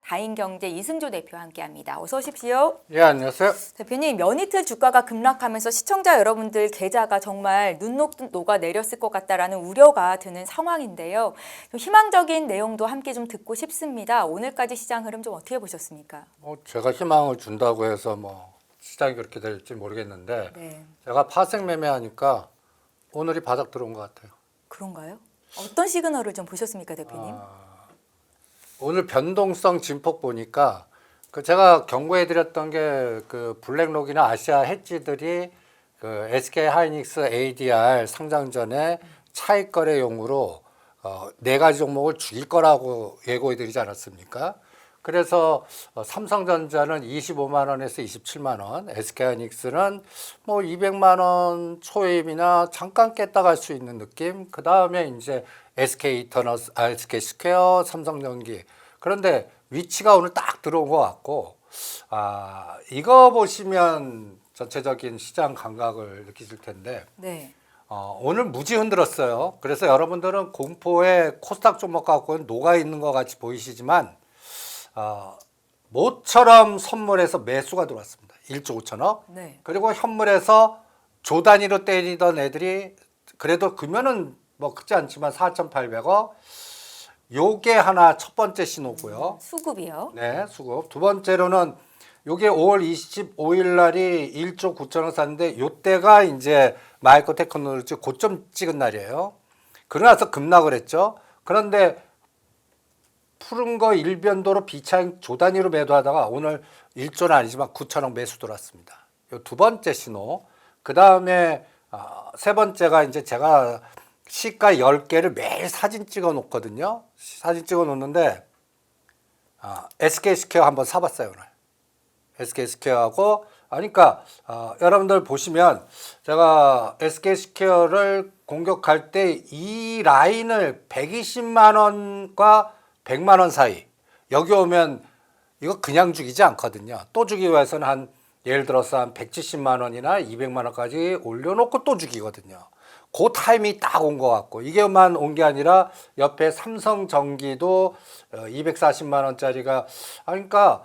다인경제 이승조 대표와 함께합니다. 어서 오십시오. 예, 안녕하세요. 대표님, 연이틀 주가가 급락하면서 시청자 여러분들 계좌가 정말 눈 녹아내렸을 것 같다라는 우려가 드는 상황인데요. 좀 희망적인 내용도 함께 좀 듣고 싶습니다. 오늘까지 시장 흐름 좀 어떻게 보셨습니까? 제가 희망을 준다고 해서 시장이 그렇게 될지 모르겠는데 네. 제가 파생 매매하니까 오늘이 바닥 들어온 것 같아요. 그런가요? 어떤 시그널을 좀 보셨습니까, 대표님? 오늘 변동성 진폭 보니까 제가 경고해드렸던 게 블랙록이나 아시아 헤지들이 SK 하이닉스 ADR 상장 전에 차익 거래용으로 네 가지 종목을 죽일 거라고 예고해드리지 않았습니까? 그래서 삼성전자는 25만 원에서 27만 원, SK하이닉스는 200만 원 초입이나 잠깐 깼다 갈 수 있는 느낌. 그 다음에 이제 SK이터너스, SK스퀘어, 삼성전기. 그런데 위치가 오늘 딱 들어온 것 같고, 이거 보시면 전체적인 시장 감각을 느끼실 텐데, 네. 오늘 무지 흔들었어요. 그래서 여러분들은 공포에 코스닥 종목 갖고는 녹아 있는 것 같이 보이시지만, 모처럼 선물에서 매수가 들어왔습니다. 1조 5천억. 네. 그리고 현물에서 조 단위로 때리던 애들이 그래도 금연은 크지 않지만 4,800억. 요게 하나 첫 번째 신호고요. 수급이요. 네, 수급. 두 번째로는 요게 5월 25일 날이 1조 9천억 샀는데 요때가 이제 마이크로 테크놀로지 고점 찍은 날이에요. 그러고 나서 급락을 했죠. 그런데 푸른 거 일변도로 비차익 조 단위로 매도하다가 오늘 1조는 아니지만 9천억 매수 들어왔습니다. 요 두 번째 신호. 그 다음에 세 번째가 이제 제가 시가 10개를 매일 사진 찍어 놓거든요. 사진 찍어 놓는데 SK스퀘어 한번 사봤어요 오늘. SK스퀘어하고 그러니까 여러분들 보시면 제가 SK스퀘어를 공격할 때 이 라인을 120만 원과 100만 원 사이 여기 오면 이거 그냥 죽이지 않거든요. 또 죽이기 위해서는 예를 들어서 한 170만 원이나 200만 원까지 올려놓고 또 죽이거든요. 그 타임이 딱 온 것 같고 이게만 온 게 아니라 옆에 삼성전기도 240만 원짜리가 그러니까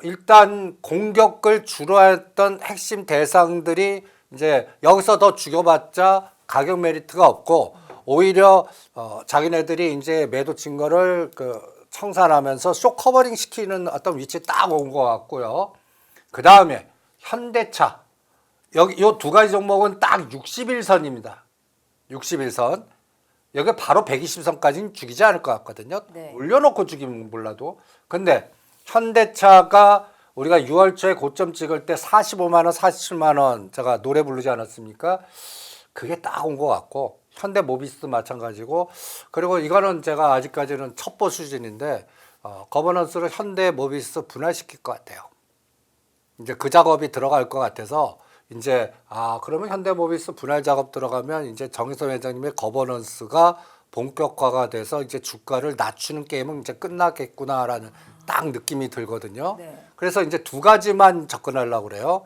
일단 공격을 주로 했던 핵심 대상들이 이제 여기서 더 죽여봤자 가격 메리트가 없고 오히려 자기네들이 이제 매도 친 거를 청산하면서 쇼 커버링 시키는 어떤 위치에 딱 온 것 같고요. 그 다음에 현대차 여기 요 두 가지 종목은 딱 61선입니다. 61선 여기 바로 120선까지는 죽이지 않을 것 같거든요. 네. 올려놓고 죽이면 몰라도. 근데 현대차가 우리가 6월 초에 고점 찍을 때 45만 원, 47만 원 제가 노래 부르지 않았습니까? 그게 딱 온 것 같고 현대모비스도 마찬가지고 그리고 이거는 제가 아직까지는 첩보 수준인데 거버넌스를 현대모비스 분할시킬 것 같아요. 이제 그 작업이 들어갈 것 같아서 이제 그러면 현대모비스 분할 작업 들어가면 이제 정의선 회장님의 거버넌스가 본격화가 돼서 이제 주가를 낮추는 게임은 이제 끝나겠구나라는 딱 느낌이 들거든요. 네. 그래서 이제 두 가지만 접근하려고 그래요.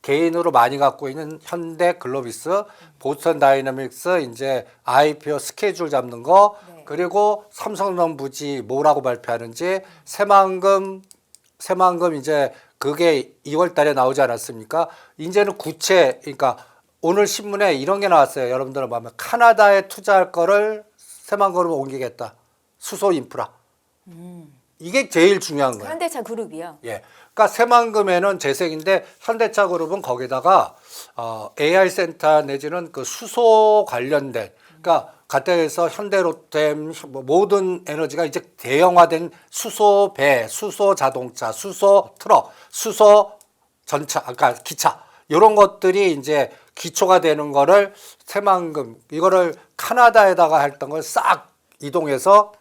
개인으로 많이 갖고 있는 현대 글로비스, 보스턴 다이내믹스 이제 IPO 스케줄 잡는 거 네. 그리고 삼성전 부지 뭐라고 발표하는지 새만금 이제 그게 2월 달에 나오지 않았습니까? 이제는 구체 그러니까 오늘 신문에 이런 게 나왔어요. 여러분들은 보면 카나다에 투자할 거를 새만금으로 옮기겠다. 수소 인프라. 이게 제일 중요한 거예요. 현대차 그룹이요. 예. 그러니까 새만금에는 재생인데 현대차 그룹은 거기다가 AI 센터 내지는 그 수소 관련된 그러니까 가뜩해서 현대로템 모든 에너지가 이제 대형화된 수소 배, 수소 자동차, 수소 트럭, 수소 전차, 그러니까 기차 이런 것들이 이제 기초가 되는 거를 새만금 이거를 카나다에다가 했던 걸 싹 이동해서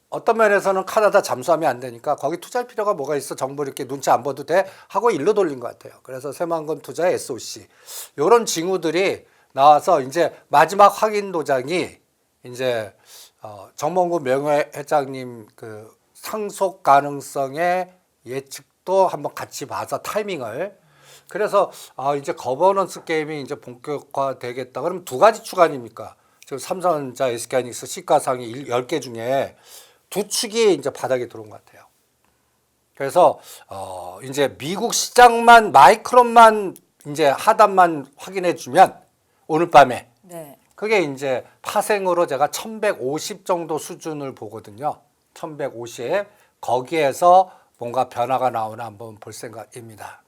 어떤 면에서는 카나다 잠수하면 안 되니까 거기 투자할 필요가 뭐가 있어 정부 이렇게 눈치 안 봐도 돼 하고 일로 돌린 것 같아요. 그래서 새만금 투자의 SOC 이런 징후들이 나와서 이제 마지막 확인 도장이 이제 정몽구 명예회장님 그 상속 가능성의 예측도 한번 같이 봐서 타이밍을 그래서 이제 거버넌스 게임이 이제 본격화 되겠다. 그럼 두 가지 축 아닙니까? 지금 삼성전자, SK하이닉스 시가상위 10개 중에 두 축이 이제 바닥에 들어온 것 같아요. 그래서 이제 미국 시장만 마이크론만 이제 하단만 확인해 주면 오늘 밤에 네. 그게 이제 파생으로 제가 1150 정도 수준을 보거든요. 1150 거기에서 뭔가 변화가 나오나 한번 볼 생각입니다.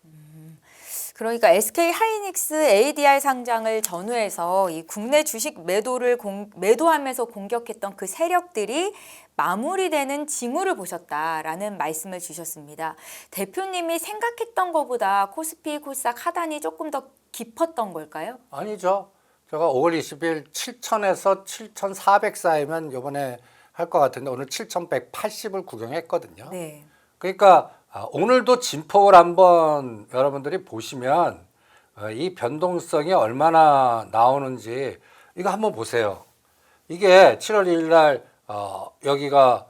그러니까 SK 하이닉스 ADR 상장을 전후해서 이 국내 주식 매도하면서 공격했던 그 세력들이 마무리되는 징후를 보셨다라는 말씀을 주셨습니다. 대표님이 생각했던 것보다 코스피 코스닥 하단이 조금 더 깊었던 걸까요? 아니죠. 제가 5월 20일 7,000에서 7,400 사이면 이번에 할 것 같은데 오늘 7,180을 구경했거든요. 네. 그러니까 오늘도 진폭을 한번 여러분들이 보시면 이 변동성이 얼마나 나오는지 이거 한번 보세요. 이게 7월 1일 날 여기가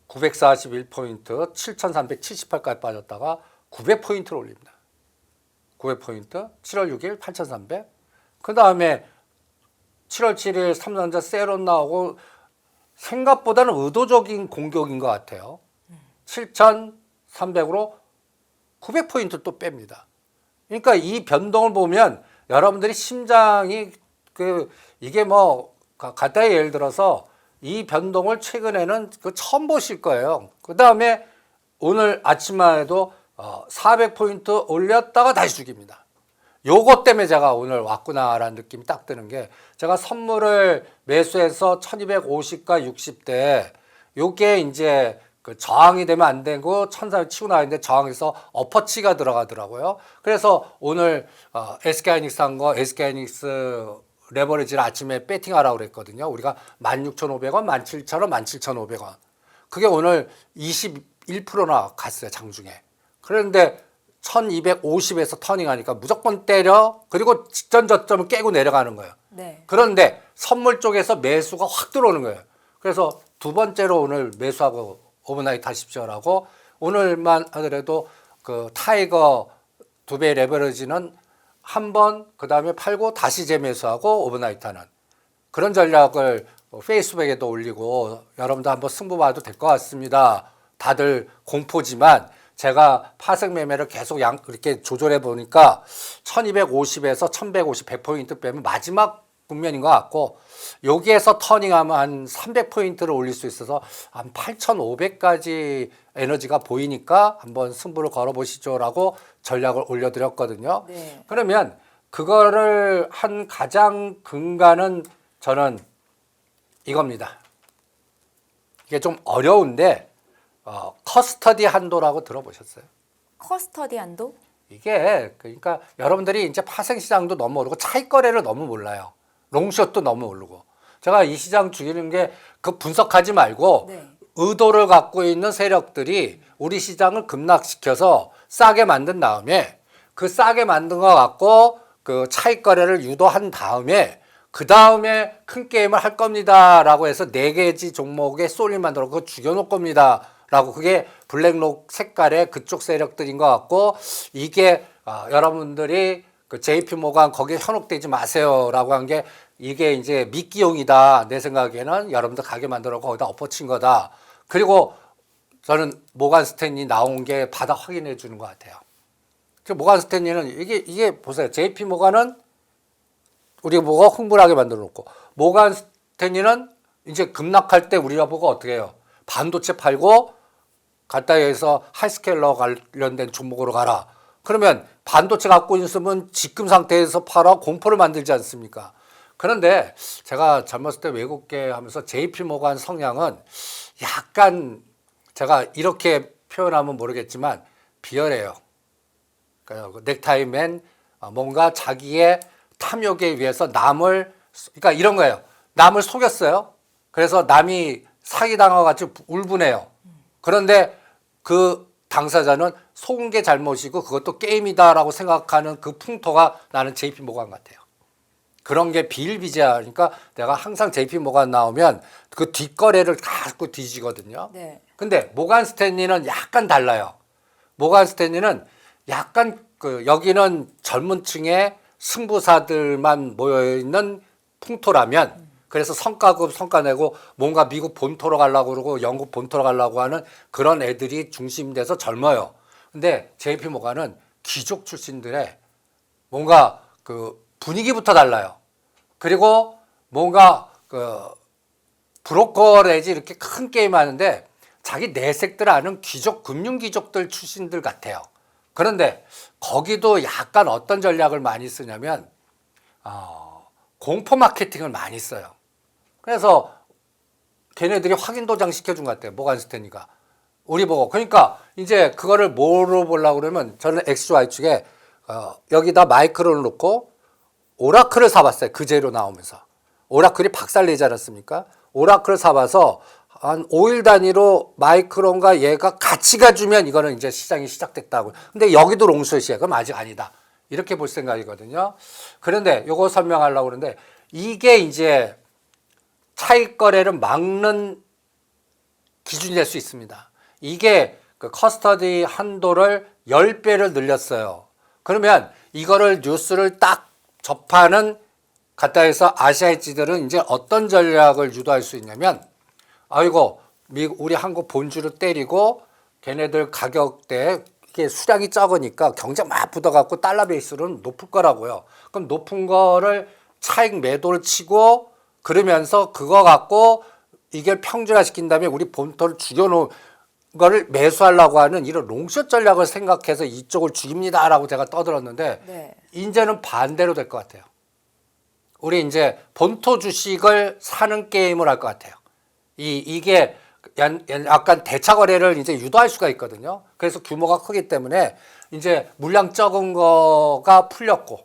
941포인트 7,378까지 빠졌다가 900포인트를 올립니다. 900포인트 7월 6일 8,300 그 다음에 7월 7일 삼성전자 세론 나오고 생각보다는 의도적인 공격인 것 같아요. 7,300으로 900포인트 또 뺍니다. 그러니까 이 변동을 보면 여러분들이 심장이 이게 뭐 간단히 예를 들어서 이 변동을 최근에는 처음 보실 거예요. 그 다음에 오늘 아침만 해도 400포인트 올렸다가 다시 죽입니다. 요것 때문에 제가 오늘 왔구나라는 느낌이 딱 드는 게 제가 선물을 매수해서 1250과 60대 요게 이제 그 저항이 되면 안 되고 1400 치고 나왔는데 저항에서 엎어치가 들어가더라고요. 그래서 오늘 SK하이닉스 한 거 SK하이닉스 레버리지를 아침에 배팅하라고 그랬거든요. 우리가 16,500원, 17,000원, 17,500원. 그게 오늘 21%나 갔어요, 장중에. 그런데 1250에서 터닝하니까 무조건 때려. 그리고 직전 저점을 깨고 내려가는 거예요. 네. 그런데 선물 쪽에서 매수가 확 들어오는 거예요. 그래서 두 번째로 오늘 매수하고 오버나이트 하십시오라고 오늘만 하더라도 그 타이거 2배 레버리지는 한 번 그다음에 팔고 다시 재매수하고 오버나이트 하는 그런 전략을 페이스북에도 올리고 여러분도 한번 승부 봐도 될 것 같습니다. 다들 공포지만 제가 파생 매매를 계속 이렇게 조절해 보니까 1250에서 1150 100포인트 빼면 마지막 국면인 것 같고 여기에서 터닝하면 한 300포인트를 올릴 수 있어서 한 8,500까지 에너지가 보이니까 한번 승부를 걸어보시죠라고 전략을 올려드렸거든요. 네. 그러면 그거를 한 가장 근간은 저는 이겁니다. 이게 좀 어려운데 커스터디 한도라고 들어보셨어요? 커스터디 한도? 이게 그러니까 여러분들이 이제 파생 시장도 너무 모르고 차익 거래를 너무 몰라요. 롱숏도 너무 모르고. 제가 이 시장 죽이는 게 그 분석하지 말고 네. 의도를 갖고 있는 세력들이 우리 시장을 급락시켜서 싸게 만든 다음에 그 싸게 만든 거 갖고 그 차익 거래를 유도한 다음에 그 다음에 큰 게임을 할 겁니다라고 해서 4개지 종목에 쏠림 만들어 그거 죽여놓을 겁니다라고 그게 블랙록 색깔의 그쪽 세력들인 것 같고 이게 여러분들이 그 JP 모간 거기에 현혹되지 마세요라고 한 게 이게 이제 미끼용이다. 내 생각에는 여러분들 가게 만들어 거기다 엎어친 거다. 그리고 저는 모간 스탠리 나온 게 바닥 확인해 주는 것 같아요. 모간 스탠리는 이게 보세요. JP 모간은 우리가 보고 흥분하게 만들어 놓고 모간 스탠리는 이제 급락할 때 우리가 보고 어떻게 해요? 반도체 팔고 갖다 여기서 하이스케일러 관련된 종목으로 가라. 그러면 반도체 갖고 있으면 지금 상태에서 팔아 공포를 만들지 않습니까? 그런데 제가 젊었을 때 외국계 하면서 JP 모간 성향은 약간 제가 이렇게 표현하면 모르겠지만 비열해요. 그러니까 넥타이맨 뭔가 자기의 탐욕에 위해서 그러니까 이런 거예요. 남을 속였어요. 그래서 남이 사기당해가지고 울분해요. 그런데 그 당사자는 속은 게 잘못이고 그것도 게임이다라고 생각하는 그 풍토가 나는 JP 모간 같아요. 그런 게 비일비재하니까 내가 항상 JP 모간 나오면 그 뒷거래를 갖고 뒤지거든요. 네. 근데 모간 스탠리는 약간 달라요. 모간 스탠리는 약간 여기는 젊은 층의 승부사들만 모여있는 풍토라면 그래서 성과급 성과 내고 뭔가 미국 본토로 가려고 그러고 영국 본토로 가려고 하는 그런 애들이 중심돼서 젊어요. 근데 JP 모간은 귀족 출신들의 뭔가 그 분위기부터 달라요. 그리고 뭔가 그 브로커레지 이렇게 큰 게임 하는데 자기 내색들 아는 귀족, 금융 귀족들 출신들 같아요. 그런데 거기도 약간 어떤 전략을 많이 쓰냐면 공포 마케팅을 많이 써요. 그래서 걔네들이 확인 도장 시켜준 것 같아요. 모간 스탠리가. 우리 보고. 그러니까 이제 그거를 뭐로 보려고 그러면 저는 XY 측에 여기다 마이크를 놓고 오라클을 사봤어요. 그 재료 나오면서. 오라클이 박살내지 않았습니까? 오라클을 사봐서 한 5일 단위로 마이크론과 얘가 같이 가주면 이거는 이제 시장이 시작됐다고. 근데 여기도 롱숏이에요. 그럼 아직 아니다. 이렇게 볼 생각이거든요. 그런데 요거 설명하려고 그러는데 이게 이제 차익 거래를 막는 기준이 될 수 있습니다. 이게 그 커스터디 한도를 10배를 늘렸어요. 그러면 이거를 뉴스를 딱 접하는 갖다 해서 아시아 엣지들은 이제 어떤 전략을 유도할 수 있냐면 아이고 우리 한국 본주를 때리고 걔네들 가격대 이게 수량이 적으니까 경쟁 막 붙어갖고 달러 베이스로는 높을 거라고요. 그럼 높은 거를 차익 매도를 치고 그러면서 그거 갖고 이게 평준화 시킨 다음에 우리 본토를 죽여놓은 거를 매수하려고 하는 이런 롱숏 전략을 생각해서 이쪽을 죽입니다라고 제가 떠들었는데 네. 이제는 반대로 될 것 같아요. 우리 이제 본토 주식을 사는 게임을 할 것 같아요. 이게 약간 대차 거래를 이제 유도할 수가 있거든요. 그래서 규모가 크기 때문에 이제 물량 적은 거가 풀렸고,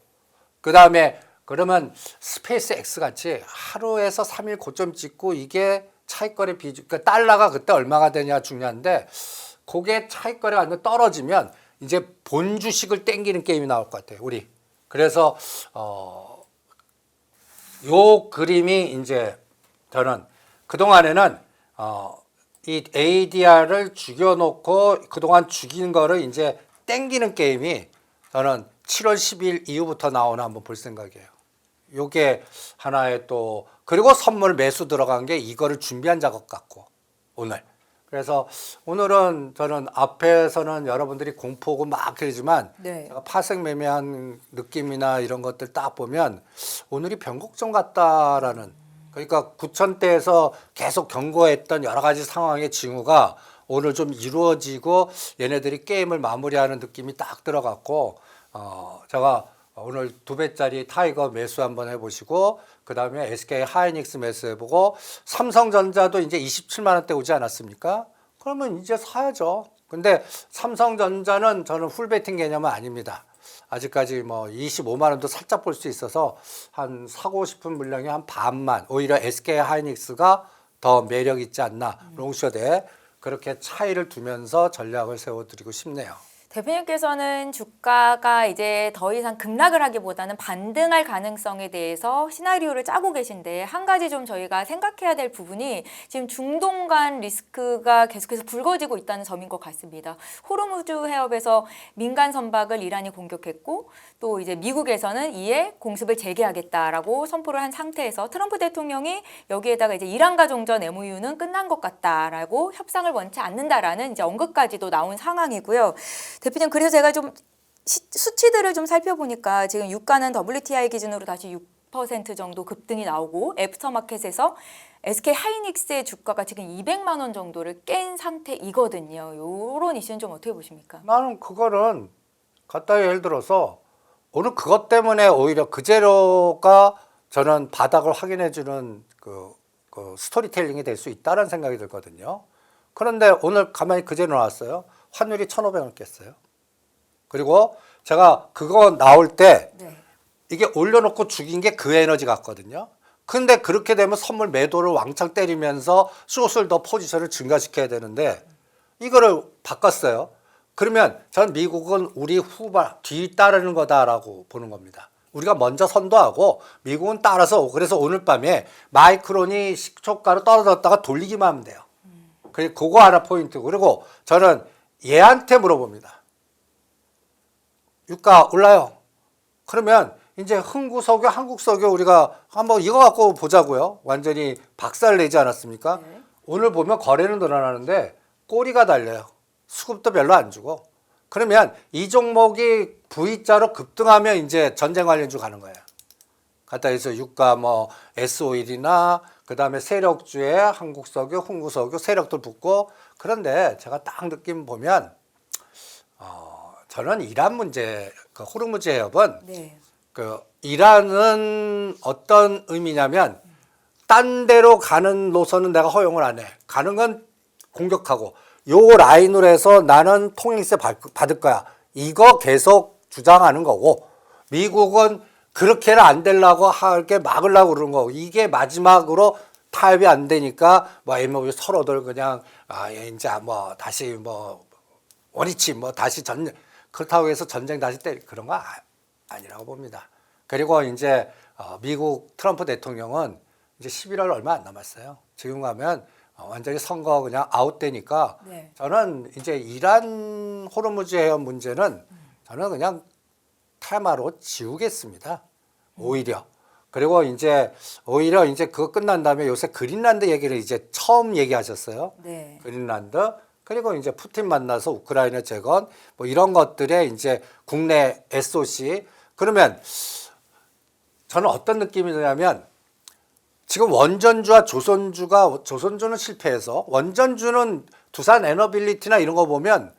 그 다음에 그러면 스페이스 X 같이 하루에서 3일 고점 찍고 이게 차익 거래 비중, 그러니까 달러가 그때 얼마가 되냐 중요한데, 그게 차익 거래가 안 떨어지면 이제 본 주식을 땡기는 게임이 나올 것 같아요, 우리. 그래서 요 그림이 이제 저는 그동안에는 이 ADR을 죽여놓고 그동안 죽인 거를 이제 땡기는 게임이 저는 7월 10일 이후부터 나오나 한번 볼 생각이에요. 요게 하나의 또 그리고 선물 매수 들어간 게 이거를 준비한 작업 같고 오늘. 그래서 오늘은 저는 앞에서는 여러분들이 공포고 막 그러지만 네. 제가 파생 매매한 느낌이나 이런 것들 딱 보면 오늘이 변곡점 같다라는, 그러니까 9,000대에서 계속 경고했던 여러 가지 상황의 징후가 오늘 좀 이루어지고 얘네들이 게임을 마무리하는 느낌이 딱 들어갔고, 제가 오늘 2배짜리 타이거 매수 한번 해보시고 그 다음에 SK 하이닉스 매수해보고 삼성전자도 이제 27만 원대 오지 않았습니까? 그러면 이제 사야죠. 근데 삼성전자는 저는 풀베팅 개념은 아닙니다. 아직까지 뭐 25만 원도 살짝 볼 수 있어서 한 사고 싶은 물량이 한 반만, 오히려 SK 하이닉스가 더 매력 있지 않나 롱숏에 그렇게 차이를 두면서 전략을 세워드리고 싶네요. 대표님께서는 주가가 이제 더 이상 급락을 하기보다는 반등할 가능성에 대해서 시나리오를 짜고 계신데, 한 가지 좀 저희가 생각해야 될 부분이 지금 중동 간 리스크가 계속해서 불거지고 있다는 점인 것 같습니다. 호르무즈 해협에서 민간 선박을 이란이 공격했고, 또 이제 미국에서는 이에 공습을 재개하겠다라고 선포를 한 상태에서 트럼프 대통령이 여기에다가 이제 이란과 종전 MOU는 끝난 것 같다라고 협상을 원치 않는다라는 이제 언급까지도 나온 상황이고요. 대표님, 그래서 제가 좀 수치들을 좀 살펴보니까 지금 유가는 WTI 기준으로 다시 6% 정도 급등이 나오고, 애프터마켓에서 SK 하이닉스의 주가가 지금 200만 원 정도를 깬 상태이거든요. 이런 이슈는 좀 어떻게 보십니까? 나는 그거는 갖다 예를 들어서 오늘 그것 때문에 오히려 그 재료가 저는 바닥을 확인해주는 그 스토리텔링이 될 수 있다는 생각이 들거든요. 그런데 오늘 가만히 그 재료 나왔어요. 환율이 1,500원 깼어요. 그리고 제가 그거 나올 때 네. 이게 올려놓고 죽인 게 그 에너지 같거든요. 근데 그렇게 되면 선물 매도를 왕창 때리면서 숏을 더 포지션을 증가시켜야 되는데 이거를 바꿨어요. 그러면 전 미국은 우리 후발 뒤따르는 거다라고 보는 겁니다. 우리가 먼저 선도하고 미국은 따라서, 그래서 오늘 밤에 마이크론이 시초가로 떨어졌다가 돌리기만 하면 돼요. 그거 하나 포인트. 그리고 저는 얘한테 물어봅니다. 유가 올라요. 그러면 이제 흥구석유, 한국석유 우리가 한번 이거 갖고 보자고요. 완전히 박살 내지 않았습니까? 네. 오늘 보면 거래는 늘어나는데 꼬리가 달려요. 수급도 별로 안 주고. 그러면 이 종목이 V자로 급등하면 이제 전쟁 관련주 가는 거예요. 갖다 해서 유가 뭐 S-오일이나 그다음에 세력주에 한국석유, 흥구석유 세력들 붙고. 그런데 제가 딱 느낌 보면 저는 이란 문제, 그 호르무즈 해협은 네. 그 이란은 어떤 의미냐면 딴 데로 가는 노선은 내가 허용을 안 해. 가는 건 공격하고 요 라인으로 해서 나는 통행세 받을 거야. 이거 계속 주장하는 거고 미국은 그렇게는 안 되려고 하게 막으려고 그러는 거고 이게 마지막으로 타협이 안 되니까 뭐 MOU 서로들 그냥 이제 뭐 다시 뭐 원위치 뭐 다시 전쟁 그렇다고 해서 전쟁 다시 그런 거 아니라고 봅니다. 그리고 이제 미국 트럼프 대통령은 이제 11월 얼마 안 남았어요. 지금 가면 완전히 선거 그냥 아웃되니까 네. 저는 이제 이란 호르무즈 해협 문제는 저는 그냥 테마로 지우겠습니다. 오히려. 그리고 이제 오히려 이제 그거 끝난 다음에 요새 그린란드 얘기를 이제 처음 얘기하셨어요. 네. 그린란드. 그리고 이제 푸틴 만나서 우크라이나 재건 뭐 이런 것들에 이제 국내 SOC 그러면 저는 어떤 느낌이 드냐면 지금 원전주와 조선주는 실패해서 원전주는 두산 에너빌리티나 이런 거 보면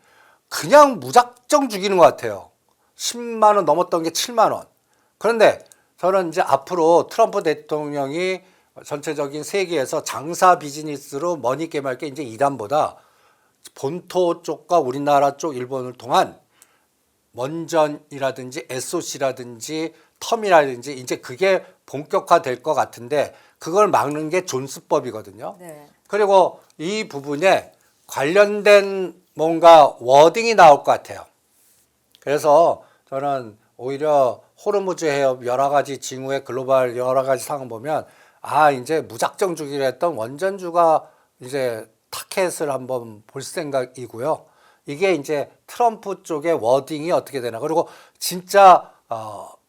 그냥 무작정 죽이는 것 같아요. 10만 원 넘었던 게 7만 원. 그런데 저는 이제 앞으로 트럼프 대통령이 전체적인 세계에서 장사 비즈니스로 머니 게임할 게 이제 이란보다 본토 쪽과 우리나라 쪽 일본을 통한 원전이라든지 SOC라든지 텀이라든지 이제 그게 본격화될 것 같은데 그걸 막는 게 존스법이거든요. 네. 그리고 이 부분에 관련된 뭔가 워딩이 나올 것 같아요. 그래서 저는 오히려 호르무즈 해협 여러 가지 징후의 글로벌 여러 가지 상황 보면 이제 무작정 주기로 했던 원전주가 이제 타켓을 한번 볼 생각이고요. 이게 이제 트럼프 쪽의 워딩이 어떻게 되나. 그리고 진짜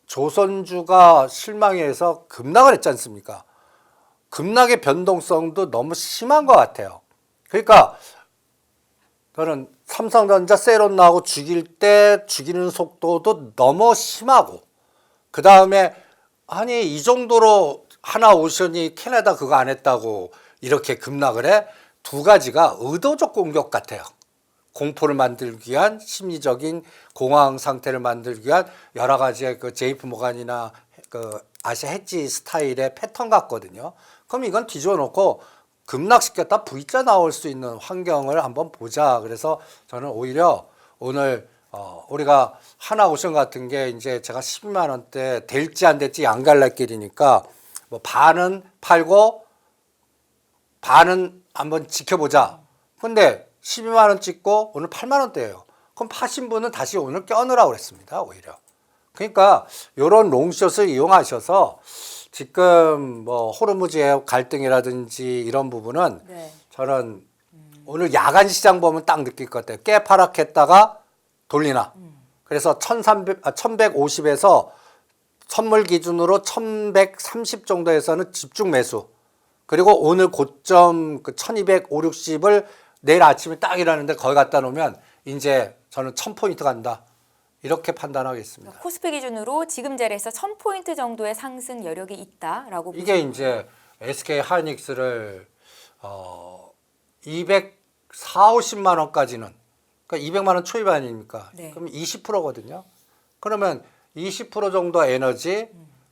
조선주가 실망해서 급락을 했지 않습니까? 급락의 변동성도 너무 심한 것 같아요. 그러니까 저는 삼성전자 세론 나오고 죽일 때 죽이는 속도도 너무 심하고 그 다음에 아니 이 정도로 하나오션이 캐나다 그거 안 했다고 이렇게 급락을 해? 두 가지가 의도적 공격 같아요. 공포를 만들기 위한 심리적인 공황 상태를 만들기 위한 여러 가지의 그 JP 모간이나 그 아시아 헤지 스타일의 패턴 같거든요. 그럼 이건 뒤집어 놓고 급락시켰다 V자 나올 수 있는 환경을 한번 보자. 그래서 저는 오히려 오늘 우리가 하나오션 같은 게 이제 제가 12만 원대 될지 안 될지 양갈래길이니까 뭐 반은 팔고 반은 한번 지켜보자. 근데 12만 원 찍고 오늘 8만 원대예요. 그럼 파신 분은 다시 오늘 껴넣으라고 그랬습니다. 오히려. 그러니까 이런 롱숏을 이용하셔서 지금 뭐 호르무즈의 갈등이라든지 이런 부분은 네. 저는 오늘 야간 시장 보면 딱 느낄 것 같아요. 깨파락했다가 돌리나. 그래서 1150에서 선물 기준으로 1130 정도에서는 집중 매수. 그리고 오늘 고점 그 1250을 내일 아침에 딱 일하는데 거기 갖다 놓으면 이제 저는 1000포인트 간다. 이렇게 판단하겠습니다. 코스피 기준으로 지금 자리에서 1000포인트 정도의 상승 여력이 있다라고 이게 보시면 이제 SK 하이닉스를 240~50만 원까지는 그러니까 200만 원 초입 아닙니까? 네. 그럼 20%거든요. 그러면 20% 정도 에너지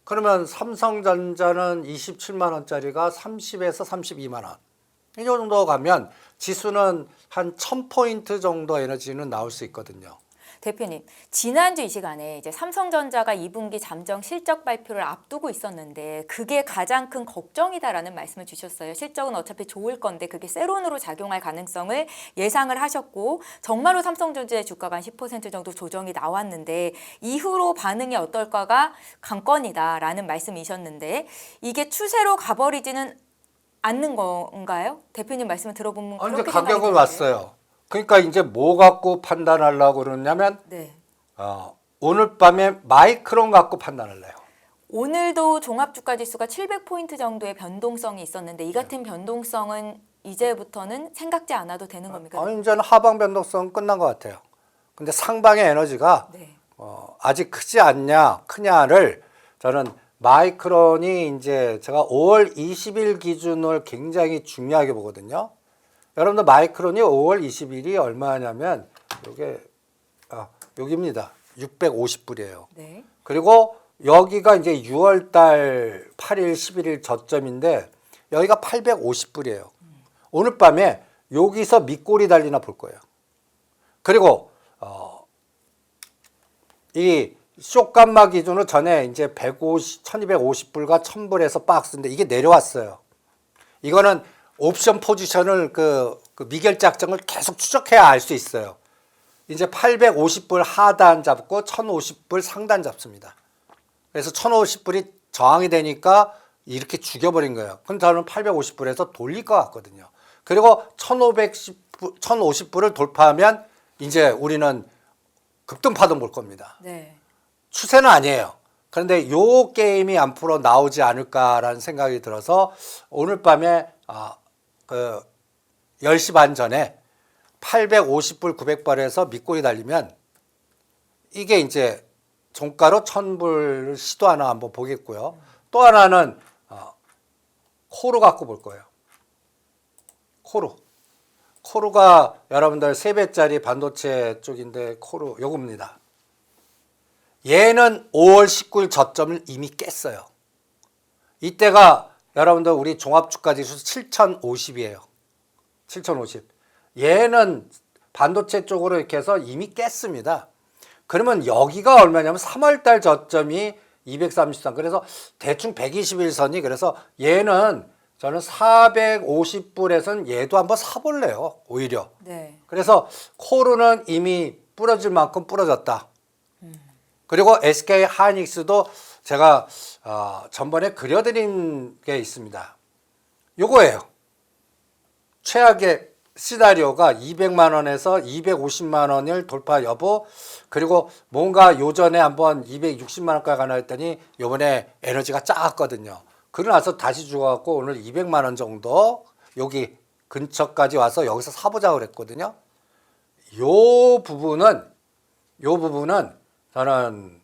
그러면 삼성전자는 27만 원짜리가 30에서 32만 원. 이 정도 가면 지수는 한 1000포인트 정도 에너지는 나올 수 있거든요. 대표님, 지난주 이 시간에 이제 삼성전자가 2분기 잠정 실적 발표를 앞두고 있었는데 그게 가장 큰 걱정이다라는 말씀을 주셨어요. 실적은 어차피 좋을 건데 그게 세론으로 작용할 가능성을 예상을 하셨고 정말로 삼성전자의 주가가 한 10% 정도 조정이 나왔는데 이후로 반응이 어떨까가 관건이다라는 말씀이셨는데 이게 추세로 가버리지는 않는 건가요? 대표님 말씀을 들어보면 이제 그렇게 가격은 생각이 왔어요. 그러니까 이제 뭐 갖고 판단하려고 그러냐면 네. 오늘 밤에 마이크론 갖고 판단할래요. 오늘도 종합주가 지수가 700포인트 정도의 변동성이 있었는데 이 같은 변동성은 이제부터는 생각지 않아도 되는 겁니까? 이제는 하방 변동성 끝난 것 같아요. 근데 상방의 에너지가 네. 아직 크지 않냐, 크냐를 저는 마이크론이 이제 제가 5월 20일 기준을 굉장히 중요하게 보거든요. 여러분들 마이크론이 5월 20일이 얼마냐면 요게 여기입니다. 650불이에요. 네. 그리고 여기가 이제 6월 달 8일, 11일 저점인데 여기가 850불이에요. 오늘 밤에 여기서 밑골이 달리나 볼 거예요. 그리고 이 쇼감마 기준으로 전에 이제 1250불과 1000불에서 박스인데 이게 내려왔어요. 이거는 옵션 포지션을 그 미결작정을 계속 추적해야 알 수 있어요. 이제 850불 하단 잡고 1050불 상단 잡습니다. 그래서 1050불이 저항이 되니까 이렇게 죽여버린 거예요. 근데 저는 850불에서 돌릴 것 같거든요. 그리고 1050불을 돌파하면 이제 우리는 급등파동 볼 겁니다. 네. 추세는 아니에요. 그런데 요 게임이 앞으로 나오지 않을까라는 생각이 들어서 오늘 밤에 10시 반 전에 850불 900발에서 밑골이 달리면 이게 이제 종가로 1000불 시도 하나 한번 보겠고요. 또 하나는 코로 갖고 볼 거예요. 코루가 여러분들 3배짜리 반도체 쪽인데 코루 요겁니다. 얘는 5월 19일 저점을 이미 깼어요. 이때가 여러분들 우리 종합주가지수 7050이에요. 7050. 얘는 반도체 쪽으로 이렇게 해서 이미 깼습니다. 그러면 여기가 얼마냐면 3월달 저점이 233. 그래서 대충 121선이 그래서 얘는 저는 450불에선 얘도 한번 사볼래요. 오히려. 네. 그래서 코르는 이미 부러질 만큼 부러졌다. 그리고 SK 하이닉스도 제가 전번에 그려드린 게 있습니다. 요거예요. 최악의 시나리오가 200만 원에서 250만 원을 돌파 여부, 그리고 뭔가 요전에 한번 260만 원까지 가나 했더니 요번에 에너지가 작았거든요. 그러고 나서 다시 죽어갖고 오늘 200만 원 정도 여기 근처까지 와서 여기서 사보자고 그랬거든요. 요 부분은 저는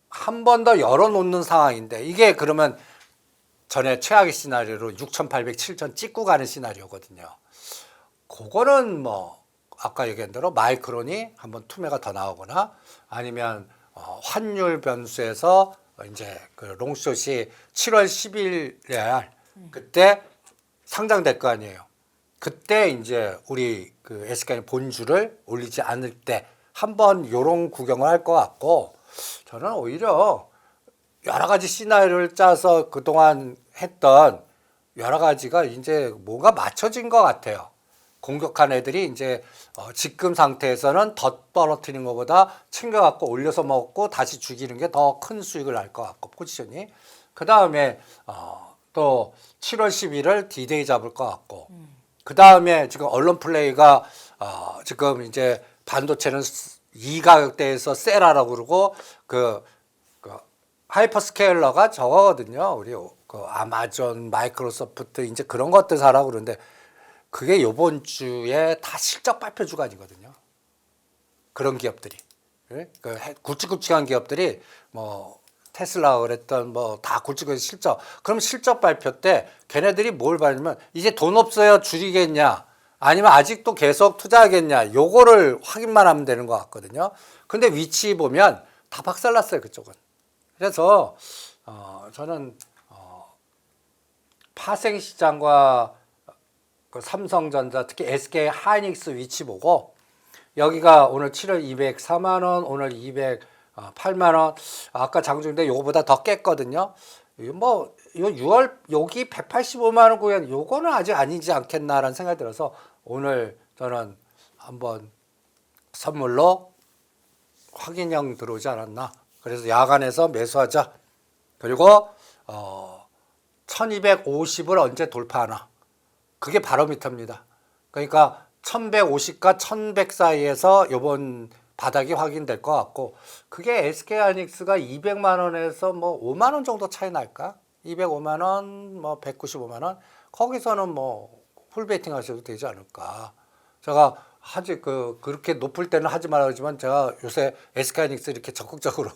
한 번 더 열어놓는 상황인데 이게 그러면 전에 최악의 시나리오로 6,800, 7,000 찍고 가는 시나리오거든요. 그거는 뭐 아까 얘기한 대로 마이크론이 한번 투매가 더 나오거나 아니면 환율 변수에서 이제 그 롱숏이 7월 10일에 그때 상장될 거 아니에요. 그때 이제 우리 그 SK 본주를 올리지 않을 때 한번 요런 구경을 할 것 같고, 저는 오히려 여러 가지 시나리오를 짜서 그동안 했던 여러 가지가 이제 뭔가 맞춰진 것 같아요. 공격한 애들이 이제 지금 상태에서는 덧 떨어뜨리는 것보다 챙겨갖고 올려서 먹고 다시 죽이는 게 더 큰 수익을 날 것 같고 포지션이. 그 다음에 또 7월 10일을 D-Day 잡을 것 같고, 그 다음에 지금 언론 플레이가 지금 이제 반도체는 이 가격대에서 세라라고 그러고 그 하이퍼스케일러가 저거거든요. 우리 그 아마존, 마이크로소프트 이제 그런 것들 사라고 그러는데 그게 요번 주에 다 실적 발표 주간이거든요. 그런 기업들이. 그 굵직굵직한 기업들이 뭐 테슬라가 그랬던 뭐 다 굵직굵직한 실적. 그럼 실적 발표 때 걔네들이 뭘 봐냐면 이제 돈 없어요 줄이겠냐 아니면 아직도 계속 투자하겠냐 요거를 확인만 하면 되는 것 같거든요. 근데 위치 보면 다 박살났어요 그쪽은. 그래서 저는 파생 시장과 그 삼성전자 특히 SK 하이닉스 위치 보고 여기가 오늘 7월 204만 원, 오늘 208만 원. 아까 장중인데 요거보다 더 깼거든요. 뭐 요 6월 여기 185만 원 구간 요거는 아직 아니지 않겠나라는 생각이 들어서 오늘 저는 한번 선물로 확인형 들어오지 않았나. 그래서 야간에서 매수하자. 그리고 1250을 언제 돌파하나. 그게 바로미터입니다. 그러니까 1150과 1100 사이에서 요번 바닥이 확인될 것 같고 그게 SK하이닉스가 200만 원에서 뭐 5만 원 정도 차이 날까? 205만 원, 뭐 195만 원 거기서는 뭐 풀베이팅 하셔도 되지 않을까? 제가 아직 그렇게 높을 때는 하지 말라 그러지만 제가 요새 SK하이닉스 이렇게 적극적으로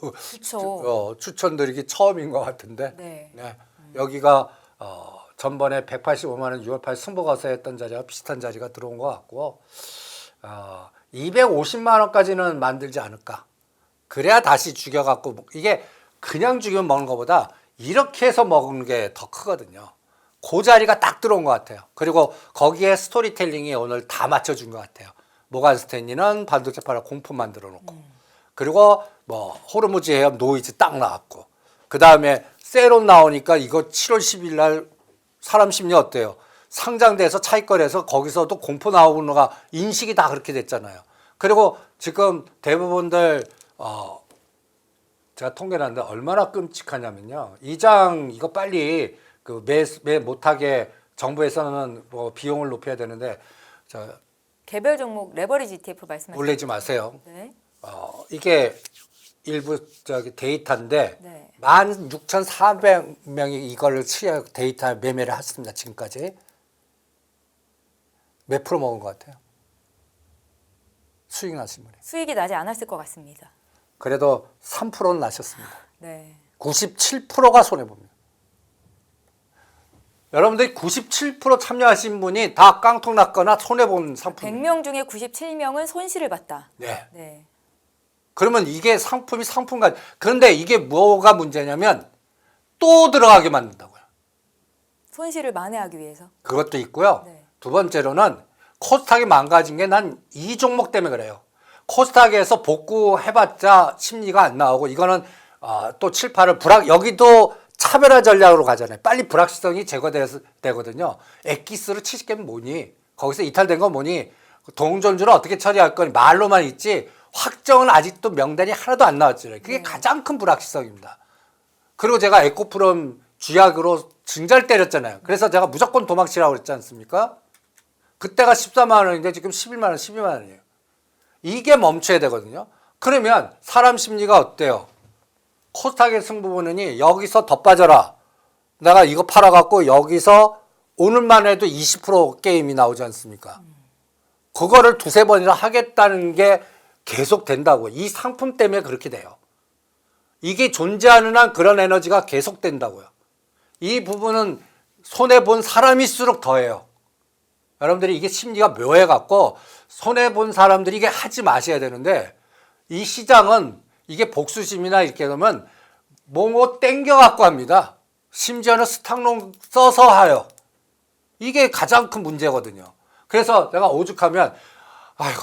추천드리기 처음인 것 같은데 네. 네. 여기가 전번에 185만 원 6월 8일 승복어서 했던 자리와 비슷한 자리가 들어온 것 같고 250만 원까지는 만들지 않을까. 그래야 다시 죽여갖고 이게 그냥 죽이면 먹는 것보다 이렇게 해서 먹는 게 더 크거든요. 그 자리가 딱 들어온 것 같아요. 그리고 거기에 스토리텔링이 오늘 다 맞춰준 것 같아요. 모간 스탠리는 반도체 팔아 공품 만들어 놓고 그리고 뭐 호르무즈 해협 노이즈 딱 나왔고 그 다음에 세론 나오니까 이거 7월 10일 날 사람 심리 어때요? 상장돼서 차익거래해서 거기서도 공포 나오는 거가 인식이 다 그렇게 됐잖아요. 그리고 지금 대부분들 제가 통계를 하는데 얼마나 끔찍하냐면요. 이장 이거 빨리 매 못하게 정부에서는 뭐 비용을 높여야 되는데 개별 종목 레버리지 ETF 말씀하시죠? 놀라지 마세요. 네. 이게 일부 데이터인데 네. 16,400명이 이걸 데이터 매매를 했습니다. 지금까지. 몇 프로 먹은 것 같아요? 수익 나신 분이. 수익이 나지 않았을 것 같습니다. 그래도 3%는 나셨습니다. 네. 97%가 손해봅니다. 여러분들이 97% 참여하신 분이 다 깡통 났거나 손해본 상품. 100명 중에 97명은 손실을 봤다. 네. 네. 그러면 이게 상품과 그런데 이게 뭐가 문제냐면 또 들어가게 만든다고요. 손실을 만회하기 위해서. 그것도 있고요. 네. 두 번째로는 코스닥이 망가진 게 난 이 종목 때문에 그래요. 코스닥에서 복구해봤자 심리가 안 나오고 이거는 또 7, 8을 여기도 차별화 전략으로 가잖아요. 빨리 불확실성이 제거되거든요. 엑기스로 70개면 뭐니? 거기서 이탈된 건 뭐니? 동전주는 어떻게 처리할 거니? 말로만 있지 확정은 아직도 명단이 하나도 안 나왔잖아요. 그게 가장 큰 불확실성입니다. 그리고 제가 에코프롬 쥐약으로 증자를 때렸잖아요. 그래서 제가 무조건 도망치라고 그랬지 않습니까? 그때가 14만 원인데 지금 11만 원, 12만 원이에요. 이게 멈춰야 되거든요. 그러면 사람 심리가 어때요? 코스닥의 승부 보느니 여기서 더 빠져라. 내가 이거 팔아갖고 여기서 오늘만 해도 20% 게임이 나오지 않습니까? 그거를 두세 번이나 하겠다는 게 계속 된다고. 이 상품 때문에 그렇게 돼요. 이게 존재하는 한 그런 에너지가 계속 된다고요. 이 부분은 손해본 사람일수록 더해요. 여러분들이 이게 심리가 묘해갖고 손해본 사람들이 이게 하지 마셔야 되는데 이 시장은 이게 복수심이나 이렇게 되면 뭐 땡겨갖고 합니다. 심지어는 스탁론 써서 하요. 이게 가장 큰 문제거든요. 그래서 내가 오죽하면 아이고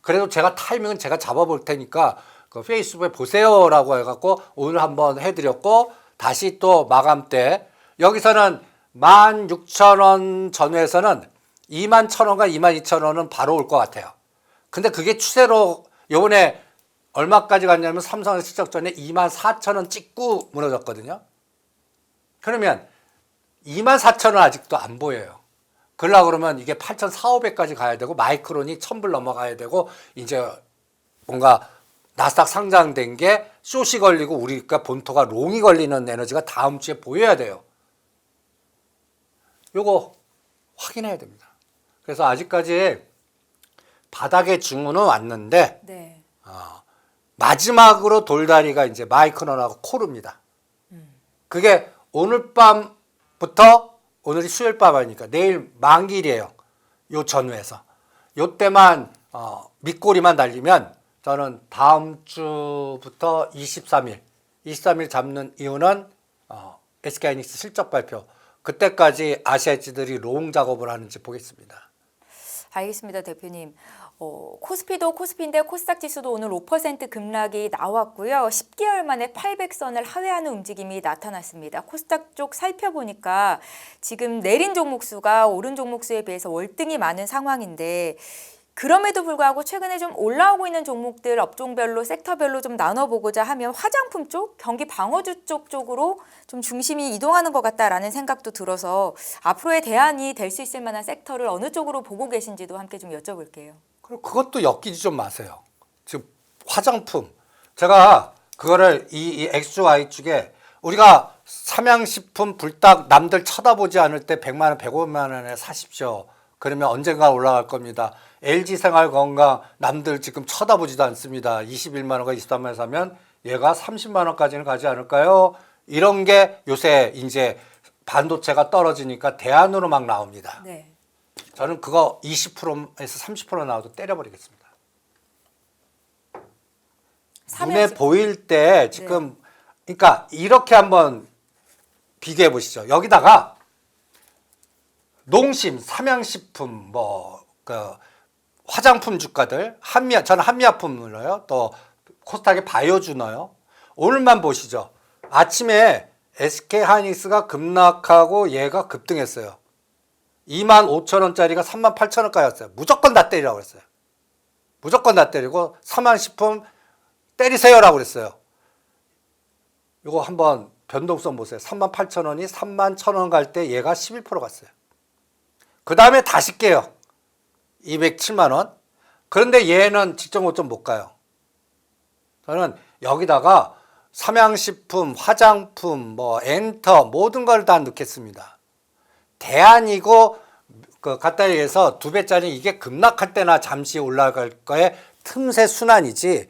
그래도 제가 타이밍은 제가 잡아볼 테니까 그 페이스북에 보세요라고 해갖고 오늘 한번 해드렸고 다시 또 마감 때 여기서는 16,000원 전후에서는 21,000원과 22,000원은 바로 올 것 같아요. 근데 그게 추세로 요번에 얼마까지 갔냐면 삼성의 실적 전에 24,000원 찍고 무너졌거든요. 그러면 24,000원 아직도 안 보여요. 그러려고 그러면 이게 8,400까지 가야 되고 마이크론이 1,000불 넘어가야 되고 이제 뭔가 나스닥 상장된 게 숏이 걸리고 우리가 본토가 롱이 걸리는 에너지가 다음 주에 보여야 돼요. 요거 확인해야 됩니다. 그래서 아직까지 바닥의 징후는 왔는데 네. 마지막으로 돌다리가 이제 마이크론하고 코르입니다. 그게 오늘 밤부터 오늘이 수요일 밤 아니니까 내일 만기일이에요. 요 전후에서. 요 때만 밑꼬리만 달리면 저는 다음 주부터 23일 잡는 이유는 SK하이닉스 실적 발표. 그때까지 아시아지들이 롱 작업을 하는지 보겠습니다. 알겠습니다, 대표님. 코스피도 코스피인데 코스닥 지수도 오늘 5% 급락이 나왔고요. 10개월 만에 800선을 하회하는 움직임이 나타났습니다. 코스닥 쪽 살펴보니까 지금 내린 종목 수가 오른 종목 수에 비해서 월등히 많은 상황인데 그럼에도 불구하고 최근에 좀 올라오고 있는 종목들 업종별로 섹터별로 좀 나눠보고자 하면 화장품 쪽, 경기 방어주 쪽으로 좀 중심이 이동하는 것 같다라는 생각도 들어서 앞으로의 대안이 될 수 있을 만한 섹터를 어느 쪽으로 보고 계신지도 함께 좀 여쭤볼게요. 그리고 그것도 엮이지 좀 마세요. 지금 화장품. 제가 그거를 이 XY 쪽에 우리가 삼양식품 불닭 남들 쳐다보지 않을 때 100만 원, 105만 원에 사십시오. 그러면 언젠가 올라갈 겁니다. LG 생활건강 남들 지금 쳐다보지도 않습니다. 21만 원과 23만 원 사면 얘가 30만 원까지는 가지 않을까요? 이런 게 요새 이제 반도체가 떨어지니까 대안으로 막 나옵니다. 네. 저는 그거 20%에서 30% 나와도 때려버리겠습니다. 눈에 보일 때 지금 그러니까 이렇게 한번 비교해 보시죠. 여기다가 농심, 삼양식품, 그 화장품 주가들, 저는 한미약품 넣어요. 또 코스닥에 바이오주 넣어요. 오늘만 보시죠. 아침에 SK하이닉스가 급락하고 얘가 급등했어요. 25,000원짜리가 38,000원까지 왔어요. 무조건 다 때리라고 그랬어요. 무조건 다 때리고 삼양식품 때리세요라고 그랬어요. 이거 한번 변동성 보세요. 38,000원이 31,000원 갈 때 얘가 11% 갔어요. 그 다음에 다시 깨요. 207만 원. 그런데 얘는 직전 고점 못 가요. 저는 여기다가 삼양식품, 화장품, 엔터 모든 걸 다 넣겠습니다. 대안이고 그 갖다 얘기해서 2배짜리 이게 급락할 때나 잠시 올라갈 거에 틈새 순환이지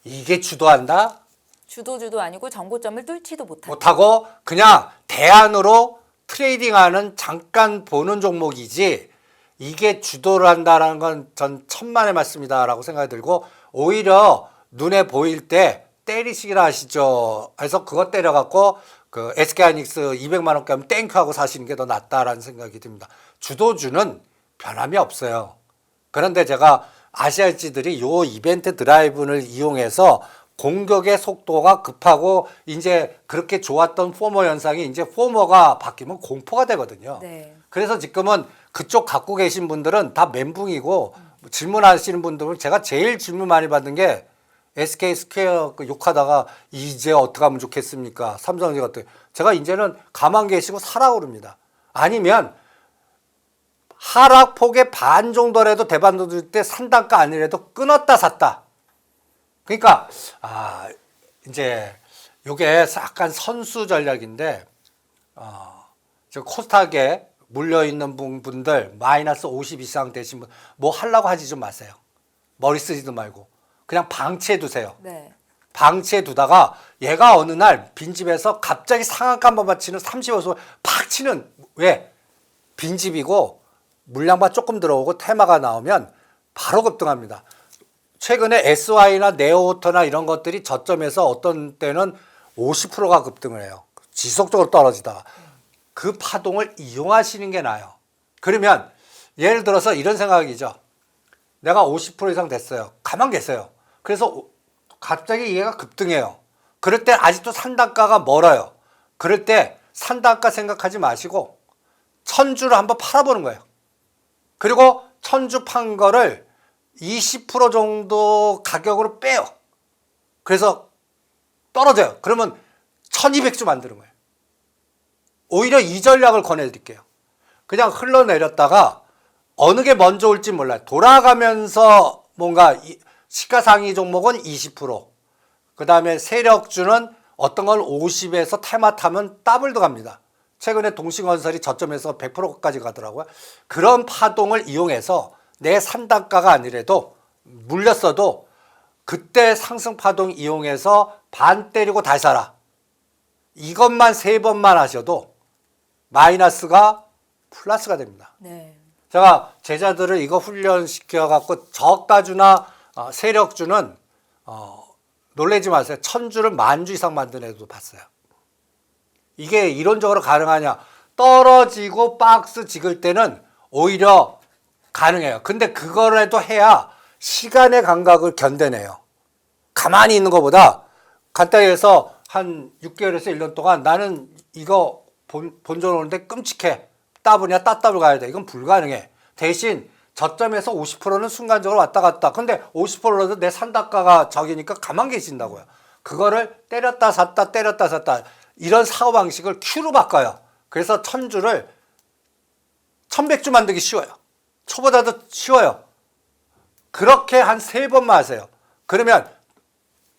이게 주도한다? 주도주도 아니고 정고점을 뚫지도 못하고 그냥 대안으로 트레이딩하는 잠깐 보는 종목이지 이게 주도를 한다는 건 전 천만의 말씀이다라고 생각이 들고 오히려 눈에 보일 때 때리시기라 하시죠. 그래서 그거 때려갖고 그 SK하이닉스 200만 원께 하면 땡큐하고 사시는 게 더 낫다라는 생각이 듭니다. 주도주는 변함이 없어요. 그런데 제가 아시아지들이 요 이벤트 드라이브를 이용해서 공격의 속도가 급하고 이제 그렇게 좋았던 포머 현상이 이제 포머가 바뀌면 공포가 되거든요. 네. 그래서 지금은 그쪽 갖고 계신 분들은 다 멘붕이고 질문하시는 분들은 제가 제일 질문 많이 받는 게 SK 스퀘어 욕하다가 이제 어떻게 하면 좋겠습니까? 삼성전자 어떻게? 제가 이제는 가만 계시고 사라고 그럽니다. 아니면 하락폭의 반 정도라도 대반도 들 때 산단가 아니라도 끊었다 샀다. 그러니까 이제 요게 약간 선수 전략인데 저 코스닥에 물려 있는 분들 마이너스 50 이상 되신 분 뭐 하려고 하지 좀 마세요. 머리 쓰지도 말고 그냥 방치해 두세요. 네. 방치해 두다가 얘가 어느 날 빈집에서 갑자기 상한가 한 번만 치는 35소 팍 치는 왜 빈집이고 물량만 조금 들어오고 테마가 나오면 바로 급등합니다. 최근에 SY나 네오호터나 이런 것들이 저점에서 어떤 때는 50%가 급등을 해요. 지속적으로 떨어지다가 그 파동을 이용하시는 게 나아요. 그러면 예를 들어서 이런 생각이죠. 내가 50% 이상 됐어요. 가만 계세요. 그래서 갑자기 얘가 급등해요. 그럴 때 아직도 산단가가 멀어요. 그럴 때 산단가 생각하지 마시고 천주를 한번 팔아보는 거예요. 그리고 천주 판 거를 20% 정도 가격으로 빼요. 그래서 떨어져요. 그러면 1200주 만드는 거예요. 오히려 이 전략을 권해드릴게요. 그냥 흘러내렸다가 어느 게 먼저 올지 몰라요. 돌아가면서 뭔가 시가상위 종목은 20%, 그 다음에 세력주는 어떤 걸 50에서 테마 타면 더블도 갑니다. 최근에 동신건설이 저점에서 100%까지 가더라고요. 그런 파동을 이용해서 내 산단가가 아니라도 물렸어도 그때 상승 파동 이용해서 반 때리고 다시 사라. 이것만 3번만 하셔도 마이너스가 플러스가 됩니다. 네. 제가 제자들을 이거 훈련시켜 갖고 저가주나 세력주는 놀라지 마세요. 1000주를 10,000주 이상 만드는 애도 봤어요. 이게 이론적으로 가능하냐? 떨어지고 박스 찍을 때는 오히려 가능해요. 근데 그거라도 해야 시간의 감각을 견뎌내요. 가만히 있는 것보다 간단히 해서 한 6개월에서 1년 동안 나는 이거 본전 오는데 끔찍해. 따블이냐 따따블 가야 돼. 이건 불가능해. 대신 저점에서 50%는 순간적으로 왔다 갔다. 근데 50%라도 내 산단가가 적이니까 가만 계신다고요. 그거를 때렸다 샀다 때렸다 샀다. 이런 사고방식을 Q로 바꿔요. 그래서 1000주를 1100주 만들기 쉬워요. 초보자도 쉬워요. 그렇게 한 3번만 하세요. 그러면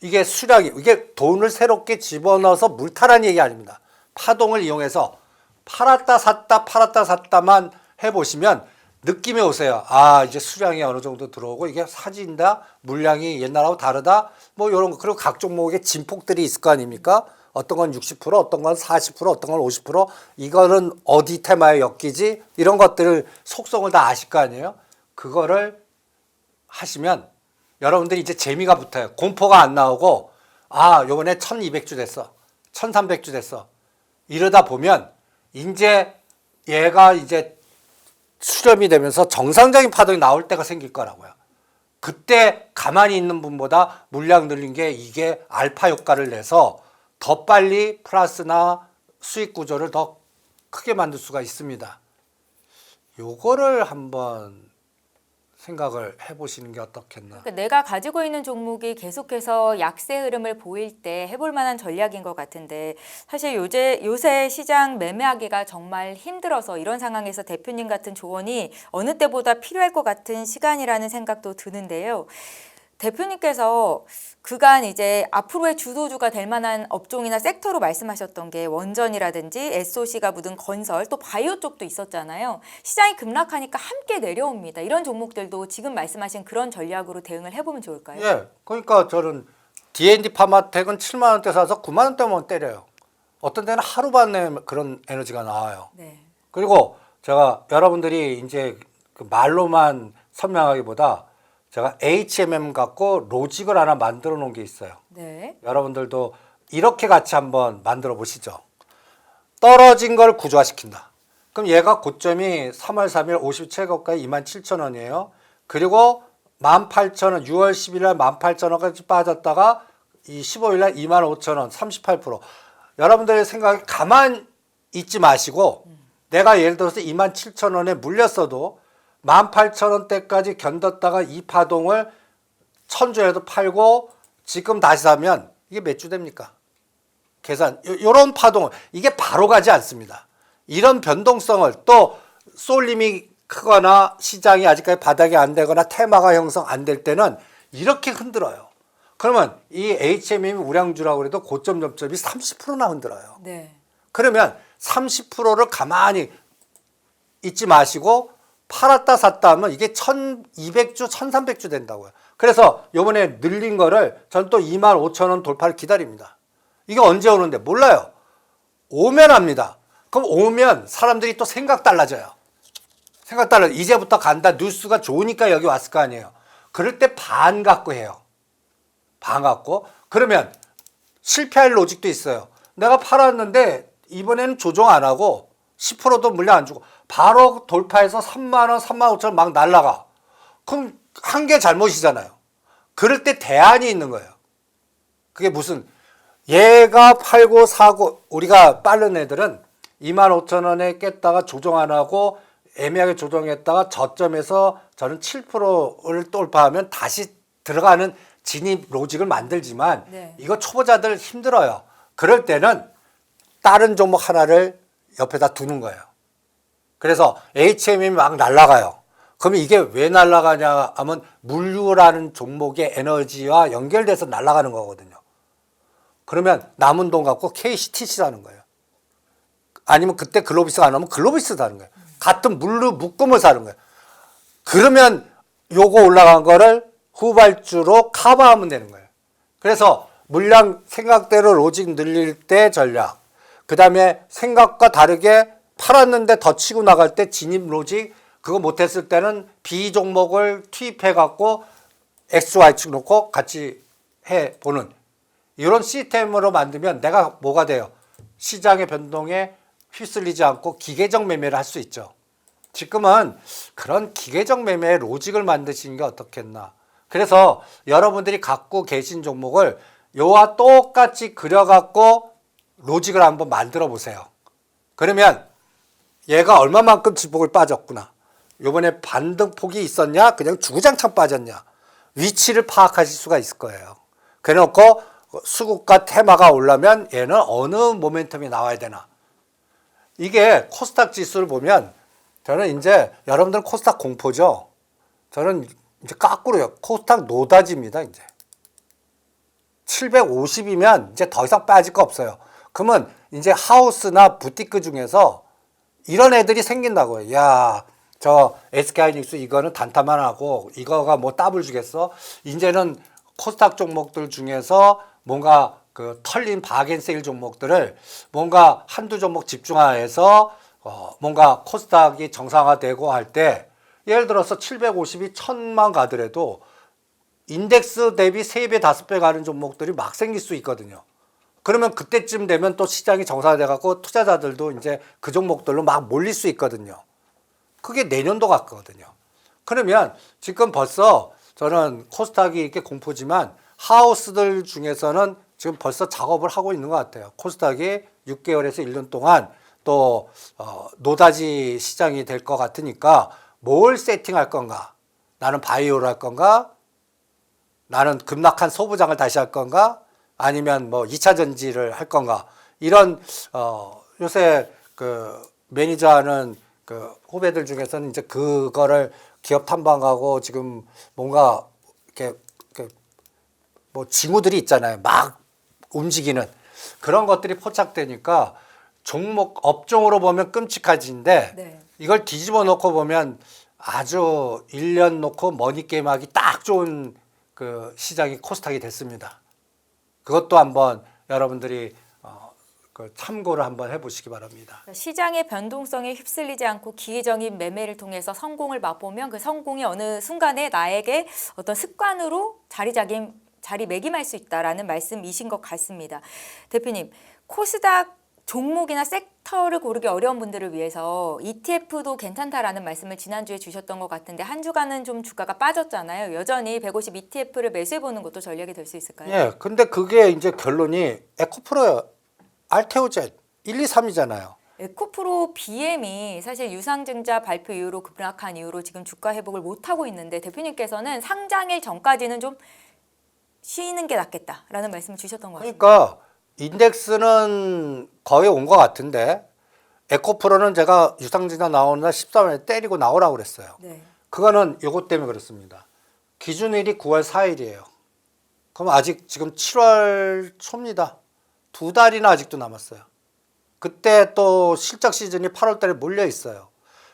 이게 수량이, 이게 돈을 새롭게 집어넣어서 물타라는 얘기 아닙니다. 파동을 이용해서 팔았다 샀다만 해보시면 느낌이 오세요. 아, 이제 수량이 어느 정도 들어오고 이게 사진다, 물량이 옛날하고 다르다, 뭐 이런 거. 그리고 각 종목에 진폭들이 있을 거 아닙니까? 어떤 건 60%, 어떤 건 40%, 어떤 건 50%, 이거는 어디 테마에 엮이지? 이런 것들을 속성을 다 아실 거 아니에요? 그거를 하시면 여러분들이 이제 재미가 붙어요. 공포가 안 나오고, 아, 요번에 1200주 됐어. 1300주 됐어. 이러다 보면 이제 얘가 이제 수렴이 되면서 정상적인 파동이 나올 때가 생길 거라고요. 그때 가만히 있는 분보다 물량 늘린 게 이게 알파 효과를 내서 더 빨리 플러스나 수익 구조를 더 크게 만들 수가 있습니다. 요거를 한번 생각을 해보시는 게 어떻겠나. 그러니까 내가 가지고 있는 종목이 계속해서 약세 흐름을 보일 때 해볼 만한 전략인 것 같은데, 사실 요새 시장 매매하기가 정말 힘들어서 이런 상황에서 대표님 같은 조언이 어느 때보다 필요할 것 같은 시간이라는 생각도 드는데요. 대표님께서 그간 이제 앞으로의 주도주가 될 만한 업종이나 섹터로 말씀하셨던 게 원전이라든지 SOC가 묻은 건설, 또 바이오 쪽도 있었잖아요. 시장이 급락하니까 함께 내려옵니다. 이런 종목들도 지금 말씀하신 그런 전략으로 대응을 해보면 좋을까요? 예, 그러니까 저는 D&D 파마텍은 7만 원대 사서 9만 원대만 때려요. 어떤 데는 하루 만에 그런 에너지가 나와요. 네. 그리고 제가 여러분들이 이제 그 말로만 설명하기보다 제가 HMM 갖고 로직을 하나 만들어 놓은 게 있어요. 네. 여러분들도 이렇게 같이 한번 만들어 보시죠. 떨어진 걸 구조화시킨다. 그럼 얘가 고점이 3월 3일 57고가에 27,000원이에요. 그리고 18,000원, 6월 10일 날 18,000원까지 빠졌다가 이 15일 날 25,000원, 38%. 여러분들의 생각에 가만 있지 마시고 내가 예를 들어서 27,000원에 물렸어도 18,000원대까지 견뎠다가 이 파동을 1,000주에도 팔고 지금 다시 사면 이게 몇 주 됩니까? 계산. 요런 파동을, 이게 바로 가지 않습니다. 이런 변동성을, 또 쏠림이 크거나 시장이 아직까지 바닥이 안 되거나 테마가 형성 안 될 때는 이렇게 흔들어요. 그러면 이 HMM이 우량주라고 해도 고점 점점이 30%나 흔들어요. 네. 그러면 30%를 가만히 있지 마시고 팔았다 샀다 하면 이게 1200주, 1300주 된다고요. 그래서 요번에 늘린 거를 전 또 25,000원 돌파를 기다립니다. 이게 언제 오는데 몰라요. 오면 합니다. 그럼 오면 사람들이 또 생각 달라져요. 생각 달라져. 이제부터 간다. 뉴스가 좋으니까 여기 왔을 거 아니에요. 그럴 때 반 갖고 해요. 반 갖고. 그러면 실패할 로직도 있어요. 내가 팔았는데 이번에는 조정 안 하고 10%도 물량 안 주고 바로 돌파해서 3만 원, 3만 5천 원 막 날라가. 그럼 한 개 잘못이잖아요. 그럴 때 대안이 있는 거예요. 그게 무슨, 얘가 팔고 사고, 우리가 빠른 애들은 2만 5천 원에 깼다가 조정 안 하고 애매하게 조정했다가 저점에서 저는 7%를 돌파하면 다시 들어가는 진입 로직을 만들지만 네. 이거 초보자들 힘들어요. 그럴 때는 다른 종목 하나를 옆에다 두는 거예요. 그래서 HM이 막 날아가요. 그러면 이게 왜 날아가냐 하면 물류라는 종목의 에너지와 연결돼서 날아가는 거거든요. 그러면 남은 돈 갖고 KCTC 사는 거예요. 아니면 그때 글로비스가 안 오면 글로비스 사는 거예요. 같은 물류 묶음을 사는 거예요. 그러면 요거 올라간 거를 후발주로 커버하면 되는 거예요. 그래서 물량 생각대로 로직 늘릴 때 전략, 그 다음에 생각과 다르게 팔았는데 더 치고 나갈 때 진입 로직, 그거 못했을 때는 B 종목을 투입해 갖고 XY축 놓고 같이 해보는 이런 시스템으로 만들면 내가 뭐가 돼요? 시장의 변동에 휩쓸리지 않고 기계적 매매를 할 수 있죠. 지금은 그런 기계적 매매의 로직을 만드시는 게 어떻겠나. 그래서 여러분들이 갖고 계신 종목을 요와 똑같이 그려갖고 로직을 한번 만들어 보세요. 그러면 얘가 얼마만큼 지폭을 빠졌구나. 요번에 반등폭이 있었냐? 그냥 주구장창 빠졌냐? 위치를 파악하실 수가 있을 거예요. 그래놓고 수급과 테마가 올라면 얘는 어느 모멘텀이 나와야 되나. 이게 코스닥 지수를 보면 저는 이제 여러분들은 코스닥 공포죠. 저는 이제 거꾸로요. 코스닥 노다지입니다. 이제 750이면 이제 더 이상 빠질 거 없어요. 그러면 이제 하우스나 부티크 중에서 이런 애들이 생긴다고요. 야, 저 SK하이닉스 이거는 단타만 하고 이거가 뭐 더블 주겠어? 이제는 코스닥 종목들 중에서 뭔가 그 털린 바겐세일 종목들을 뭔가 한두 종목 집중화해서 뭔가 코스닥이 정상화되고 할 때 예를 들어서 750이 1000만 가더라도 인덱스 대비 3배, 5배 가는 종목들이 막 생길 수 있거든요. 그러면 그때쯤 되면 또 시장이 정상화돼 갖고 투자자들도 이제 그 종목들로 막 몰릴 수 있거든요. 그게 내년도 같거든요. 그러면 지금 벌써 저는 코스닥이 이렇게 공포지만 하우스들 중에서는 지금 벌써 작업을 하고 있는 것 같아요. 코스닥이 6개월에서 1년 동안 또 노다지 시장이 될 것 같으니까 뭘 세팅할 건가? 나는 바이오를 할 건가? 나는 급락한 소부장을 다시 할 건가? 아니면 뭐 2차 전지를 할 건가? 이런 요새 그 매니저하는 그 후배들 중에서는 이제 그거를 기업 탐방하고 지금 뭔가 이렇게 뭐 징후들이 있잖아요. 막 움직이는 그런 것들이 포착되니까 종목 업종으로 보면 끔찍하지인데 네. 이걸 뒤집어 놓고 보면 아주 1년 놓고 머니게임 하기 딱 좋은 그 시장이 코스닥이 됐습니다. 그것도 한번 여러분들이 그 참고를 한번 해보시기 바랍니다. 시장의 변동성에 휩쓸리지 않고 기회적인 매매를 통해서 성공을 맛보면 그 성공이 어느 순간에 나에게 어떤 습관으로 자리매김할 수 있다라는 말씀이신 것 같습니다. 대표님, 코스닥 종목이나 섹터를 고르기 어려운 분들을 위해서 ETF도 괜찮다라는 말씀을 지난주에 주셨던 것 같은데 한 주간은 좀 주가가 빠졌잖아요. 여전히 150 ETF를 매수해보는 것도 전략이 될 수 있을까요? 예, 근데 그게 이제 결론이 에코프로 알테오젠 1, 2, 3이잖아요. 에코프로 BM이 사실 유상증자 발표 이후로 급락한 이후로 지금 주가 회복을 못하고 있는데 대표님께서는 상장일 전까지는 좀 쉬는 게 낫겠다라는 말씀을 주셨던 것 같습니다. 그러니까 인덱스는 거의 온 것 같은데 에코프로는 제가 유상증자 나오는 날 13일에 때리고 나오라고 그랬어요. 네. 그거는 요것 때문에 그렇습니다. 기준일이 9월 4일이에요. 그럼 아직 지금 7월 초입니다. 2달이나 아직도 남았어요. 그때 또 실적 시즌이 8월 달에 몰려 있어요.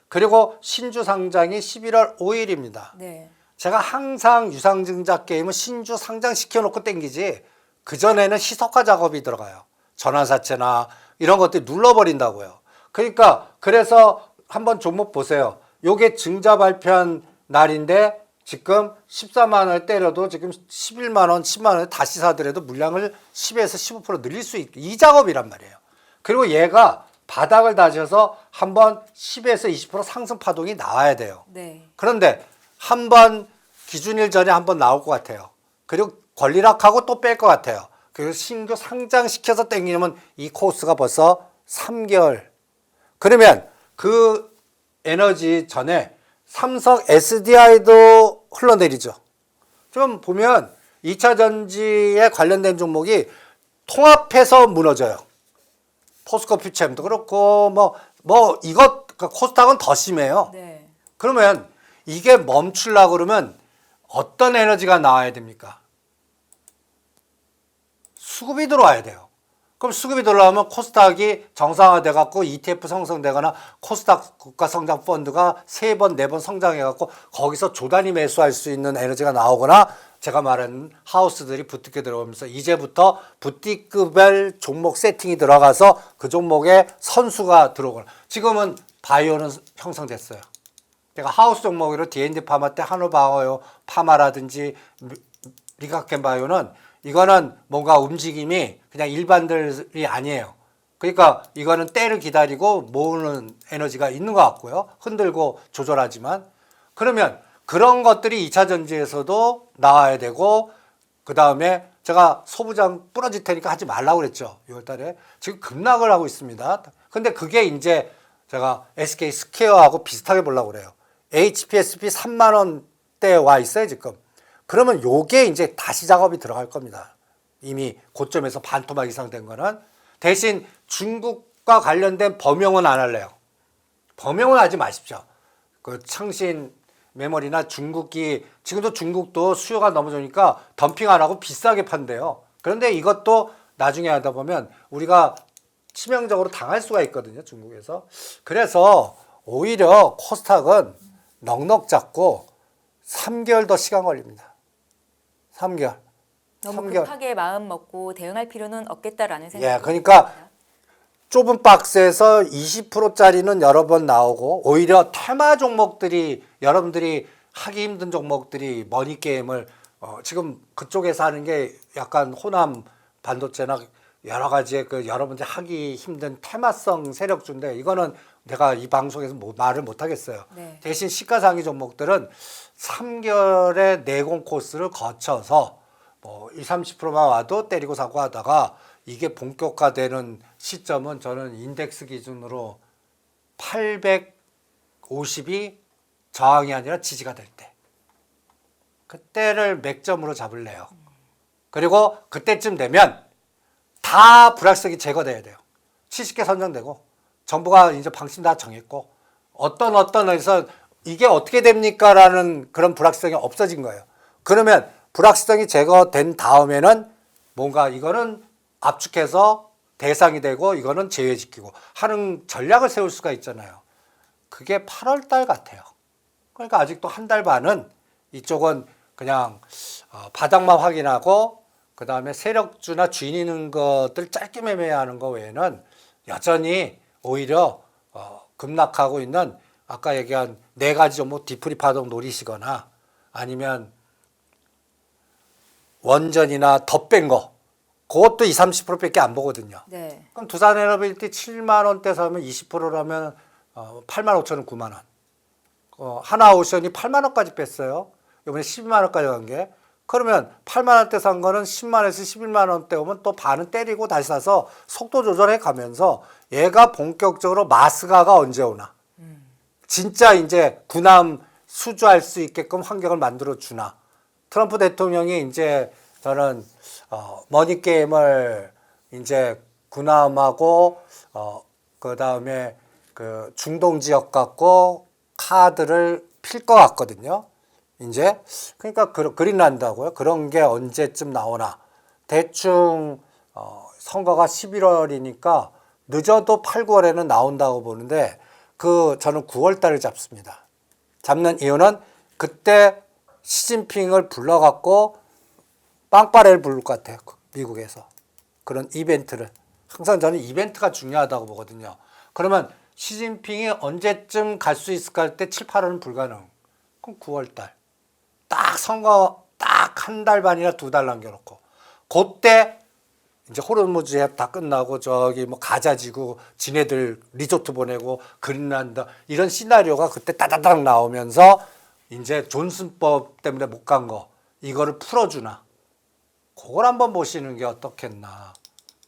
그리고 신주 상장이 11월 5일입니다. 네. 제가 항상 유상증자 게임은 신주 상장시켜 놓고 땡기지 그전에는 희석화 작업이 들어가요. 전환사채나 이런 것들 눌러버린다고요. 그러니까 그래서 한번 종목 보세요. 요게 증자 발표한 날인데 지금 14만 원을 때려도 지금 11만 원, 10만 원에 다시 사더라도 물량을 10에서 15% 늘릴 수 있게 이 작업이란 말이에요. 그리고 얘가 바닥을 다져서 한번 10에서 20% 상승 파동이 나와야 돼요. 네. 그런데 한번 기준일 전에 한번 나올 것 같아요. 그리고 권리락하고 또 뺄 것 같아요. 그리고 신규 상장시켜서 땡기면 이 코스가 벌써 3개월. 그러면 그 에너지 전에 삼성 SDI도 흘러내리죠. 좀 보면 2차 전지에 관련된 종목이 통합해서 무너져요. 포스코 퓨처엠도 그렇고 이것 코스닥은 더 심해요. 네. 그러면 이게 멈추려고 그러면 어떤 에너지가 나와야 됩니까? 수급이 들어와야 돼요. 그럼 수급이 들어오면 코스닥이 정상화돼 갖고 ETF 성성되거나 코스닥 국가성장펀드가 3번, 4번 성장해 갖고 거기서 조단위 매수할 수 있는 에너지가 나오거나 제가 말한 하우스들이 부티크 들어오면서 이제부터 부티크별 종목 세팅이 들어가서 그 종목에 선수가 들어오거나 지금은 바이오는 형성됐어요. 제가 하우스 종목으로 D&D 파마 때 한우바이오 파마라든지 리카켄바이오는 이거는 뭔가 움직임이 그냥 일반들이 아니에요. 그러니까 이거는 때를 기다리고 모으는 에너지가 있는 것 같고요. 흔들고 조절하지만 그러면 그런 것들이 2차 전지에서도 나와야 되고 그 다음에 제가 소부장 부러질 테니까 하지 말라고 그랬죠. 6월 달에. 지금 급락을 하고 있습니다. 근데 그게 이제 제가 SK 스퀘어하고 비슷하게 보려고 그래요. HPSP 3만 원대에 와 있어요, 지금. 그러면 요게 이제 다시 작업이 들어갈 겁니다. 이미 고점에서 반토막 이상 된 거는. 대신 중국과 관련된 범용은 안 할래요. 범용은 하지 마십시오. 그 창신 메모리나 중국이 지금도 중국도 수요가 너무 좋으니까 덤핑 안 하고 비싸게 판대요. 그런데 이것도 나중에 하다 보면 우리가 치명적으로 당할 수가 있거든요, 중국에서. 그래서 오히려 코스닥은 넉넉 잡고 3개월 더 시간 걸립니다. 3개월. 너무 3개월. 급하게 마음 먹고 대응할 필요는 없겠다라는 생각이 예, 그러니까 좁은 박스에서 20%짜리는 여러 번 나오고 오히려 테마 종목들이 여러분들이 하기 힘든 종목들이 머니게임을 지금 그쪽에서 하는 게 약간 호남 반도체나 여러 가지의 그 여러분들이 하기 힘든 테마성 세력주인데 이거는 내가 이 방송에서 말을 못 하겠어요. 네. 대신 시가상위 종목들은 3개월의 내공 코스를 거쳐서 뭐 20, 30%만 와도 때리고 사고 하다가 이게 본격화되는 시점은 저는 인덱스 기준으로 850이 저항이 아니라 지지가 될 때. 그때를 맥점으로 잡을래요. 그리고 그때쯤 되면 다 불확실성이 제거돼야 돼요. 70개 선정되고 정부가 이제 방침 다 정했고 어떤 에서 이게 어떻게 됩니까? 라는 그런 불확실성이 없어진 거예요. 그러면 불확실성이 제거된 다음에는 뭔가 이거는 압축해서 대상이 되고 이거는 제외시키고 하는 전략을 세울 수가 있잖아요. 그게 8월 달 같아요. 그러니까 아직도 한 달 반은 이쪽은 그냥 바닥만 확인하고 그 다음에 세력주나 주인 있는 것들 짧게 매매하는 거 외에는 여전히 오히려 급락하고 있는 아까 얘기한 4가지 종목 뒤풀이 파동 노리시거나 아니면 원전이나 더 뺀 거 그것도 20, 30%밖에 안 보거든요. 네. 그럼 두산에너빌리티 7만 원대 사면 20%라면 8만 5천 원, 9만 원. 하나오션이 8만 원까지 뺐어요. 이번에 12만 원까지 간 게. 그러면 8만 원대 산 거는 10만 원에서 11만 원대 오면 또 반은 때리고 다시 사서 속도 조절해 가면서 얘가 본격적으로 마스가가 언제 오나. 진짜 이제 군함 수주할 수 있게끔 환경을 만들어 주나. 트럼프 대통령이 이제 저는 머니게임을 이제 군함하고 그 다음에 그 중동 지역 갖고 카드를 필 것 같거든요. 이제 그러니까 그린란다고요. 그런 게 언제쯤 나오나. 대충 선거가 11월이니까 늦어도 8, 9월에는 나온다고 보는데 저는 9월 달을 잡습니다. 잡는 이유는 그때 시진핑을 불러갖고 빵빠레를 부를 것 같아요. 미국에서. 그런 이벤트를. 항상 저는 이벤트가 중요하다고 보거든요. 그러면 시진핑이 언제쯤 갈 수 있을까 할 때 7, 8월은 불가능. 그럼 9월 달. 딱 선거 딱 한 달 반이나 2달 남겨놓고. 그때 이제 호르무즈 해협 다 끝나고 저기 뭐 가자지구 지네들 리조트 보내고 그린란드 이런 시나리오가 그때 따다닥 나오면서 이제 존슨법 때문에 못 간 거 이거를 풀어주나. 그걸 한번 보시는 게 어떻겠나.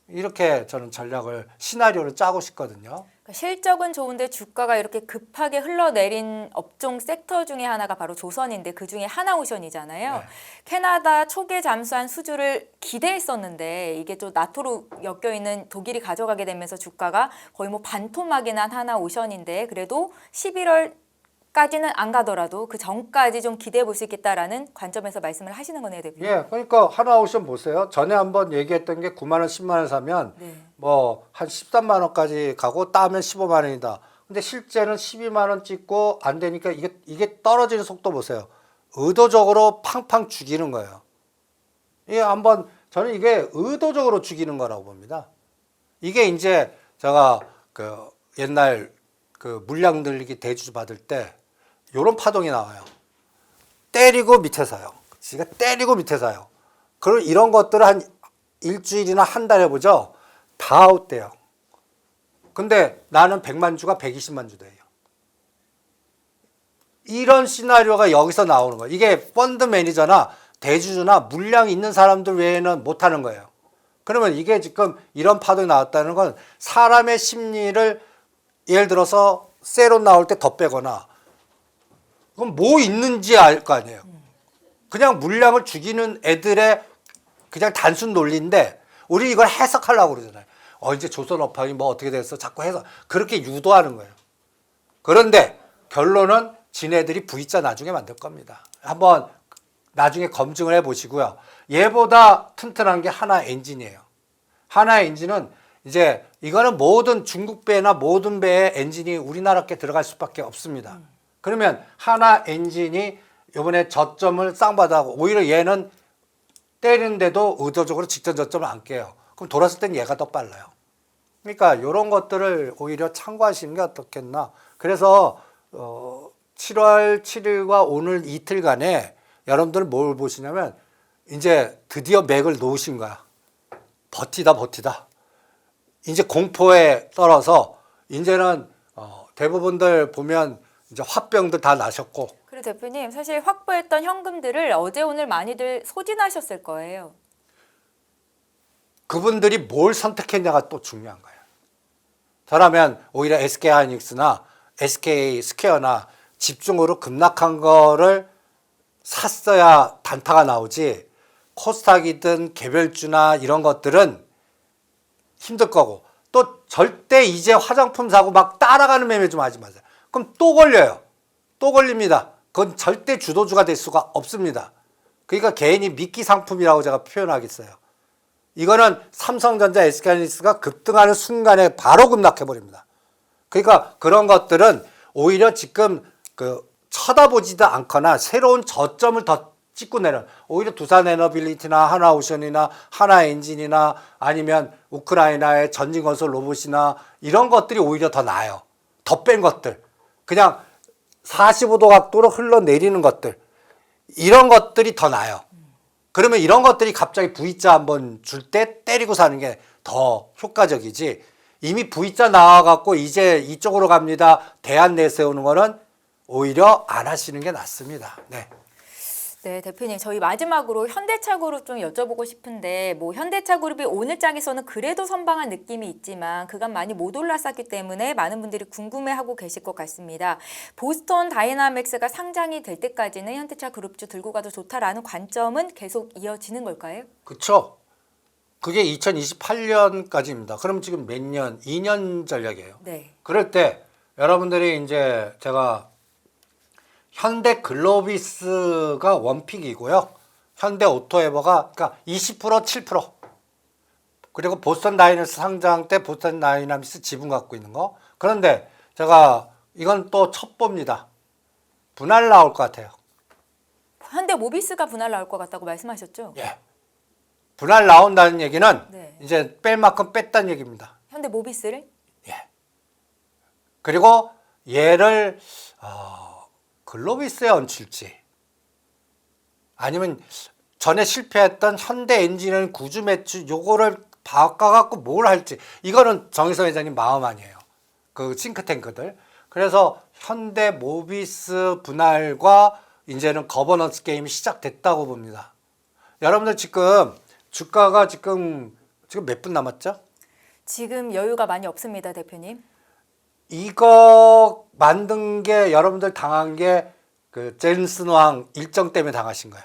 이렇게 저는 전략을 시나리오를 짜고 싶거든요. 그러니까 실적은 좋은데 주가가 이렇게 급하게 흘러내린 업종 섹터 중에 하나가 바로 조선인데 그중에 하나오션이잖아요. 네. 캐나다 초계 잠수한 수주를 기대했었는데 이게 좀 나토로 엮여있는 독일이 가져가게 되면서 주가가 거의 뭐 반토막이 난 하나오션인데 그래도 11월까지는 안 가더라도 그 전까지 좀 기대해 볼 수 있겠다라는 관점에서 말씀을 하시는 거네요, 대표님. 예, 그러니까 하나오션 보세요. 전에 한번 얘기했던 게 9만 원, 10만 원 사면 네. 뭐 한 13만 원까지 가고 따면 15만 원이다. 근데 실제는 12만 원 찍고 안 되니까 이게 떨어지는 속도 보세요. 의도적으로 팡팡 죽이는 거예요. 이게 한번 저는 이게 의도적으로 죽이는 거라고 봅니다. 이게 이제 제가 그 옛날 그 물량 늘리기 대주주 받을 때 요런 파동이 나와요. 때리고 밑에 사요. 지가 때리고 밑에 사요. 그리고 이런 것들을 한 일주일이나 한 달 해보죠. 다 아웃돼요. 근데 나는 100만 주가 120만 주 돼요. 이런 시나리오가 여기서 나오는 거예요. 이게 펀드 매니저나 대주주나 물량 있는 사람들 외에는 못 하는 거예요. 그러면 이게 지금 이런 파동이 나왔다는 건 사람의 심리를 예를 들어서 세론 나올 때 더 빼거나 그럼 뭐 있는지 알 거 아니에요. 그냥 물량을 죽이는 애들의 그냥 단순 논리인데 우리 이걸 해석하려고 그러잖아요. 이제 조선 업황이 뭐 어떻게 됐어? 자꾸 해서 그렇게 유도하는 거예요. 그런데 결론은 지네들이 V자 나중에 만들 겁니다. 한번 나중에 검증을 해보시고요. 얘보다 튼튼한 게 하나 엔진이에요. 하나 엔진은 이제 이거는 모든 중국 배나 모든 배의 엔진이 우리나라 게 들어갈 수밖에 없습니다. 그러면 하나 엔진이 이번에 저점을 쌍바닥하고 오히려 얘는 때리는데도 의도적으로 직전 저점을 안 깨요. 그럼 돌았을 땐 얘가 더 빨라요. 그러니까 이런 것들을 오히려 참고하시는 게 어떻겠나. 그래서 7월 7일과 오늘 이틀간에 여러분들 뭘 보시냐면 이제 드디어 맥을 놓으신 거야. 버티다. 이제 공포에 떨어서 이제는 대부분들 보면 이제 화병들 다 나셨고. 그리고 대표님 사실 확보했던 현금들을 어제 오늘 많이들 소진하셨을 거예요. 그분들이 뭘 선택했냐가 또 중요한 거예요. 저라면 오히려 SK 하이닉스나 SK 스퀘어나 집중으로 급락한 거를 샀어야 단타가 나오지, 코스닥이든 개별주나 이런 것들은 힘들 거고, 또 절대 이제 화장품 사고 막 따라가는 매매 좀 하지 마세요. 그럼 또 걸려요. 또 걸립니다. 그건 절대 주도주가 될 수가 없습니다. 그러니까 개인이 미끼 상품이라고 제가 표현하겠어요. 이거는 삼성전자, SK하이닉스가 급등하는 순간에 바로 급락해버립니다. 그러니까 그런 것들은 오히려 지금 쳐다보지도 않거나 새로운 저점을 더 찍고 내려, 오히려 두산에너빌리티나 하나오션이나 하나엔진이나 아니면 우크라이나의 전진건설 로봇이나 이런 것들이 오히려 더 나아요. 더 뺀 것들, 그냥 45도 각도로 흘러내리는 것들, 이런 것들이 더 나아요. 그러면 이런 것들이 갑자기 V자 한번 줄 때 때리고 사는 게 더 효과적이지, 이미 V자 나와갖고 이제 이쪽으로 갑니다 대안 내세우는 거는 오히려 안 하시는 게 낫습니다. 네. 네, 대표님 저희 마지막으로 현대차 그룹 좀 여쭤보고 싶은데, 뭐 현대차 그룹이 오늘 장에서는 그래도 선방한 느낌이 있지만 그간 많이 못 올랐었기 때문에 많은 분들이 궁금해하고 계실 것 같습니다. 보스턴 다이나믹스가 상장이 될 때까지는 현대차 그룹주 들고 가도 좋다라는 관점은 계속 이어지는 걸까요? 그렇죠. 그게 2028년까지입니다. 그럼 지금 몇 년? 2년 전략이에요. 네. 그럴 때 여러분들이 이제 제가 현대 글로비스가 원픽이고요. 현대 오토에버가 그러니까 20% 7%. 그리고 보스턴 다이너스 상장 때 보스턴 다이나믹스 지분 갖고 있는 거. 그런데 제가 이건 또 첩보입니다. 분할 나올 것 같아요. 현대 모비스가 분할 나올 것 같다고 말씀하셨죠? 예. 분할 나온다는 얘기는 네. 이제 뺄 만큼 뺐다는 얘기입니다. 현대 모비스를? 예. 그리고 얘를 글로비스에 얹힐지, 아니면 전에 실패했던 현대 엔진은 구주 매출 요거를 바꿔갖고 뭘 할지, 이거는 정의선 회장님 마음 아니에요. 그 싱크탱크들. 그래서 현대 모비스 분할과 이제는 거버넌스 게임이 시작됐다고 봅니다. 여러분들 지금 주가가 지금 몇 분 남았죠? 지금 여유가 많이 없습니다, 대표님. 이거 만든 게 여러분들 당한 게 그 젠슨 왕 일정 때문에 당하신 거야.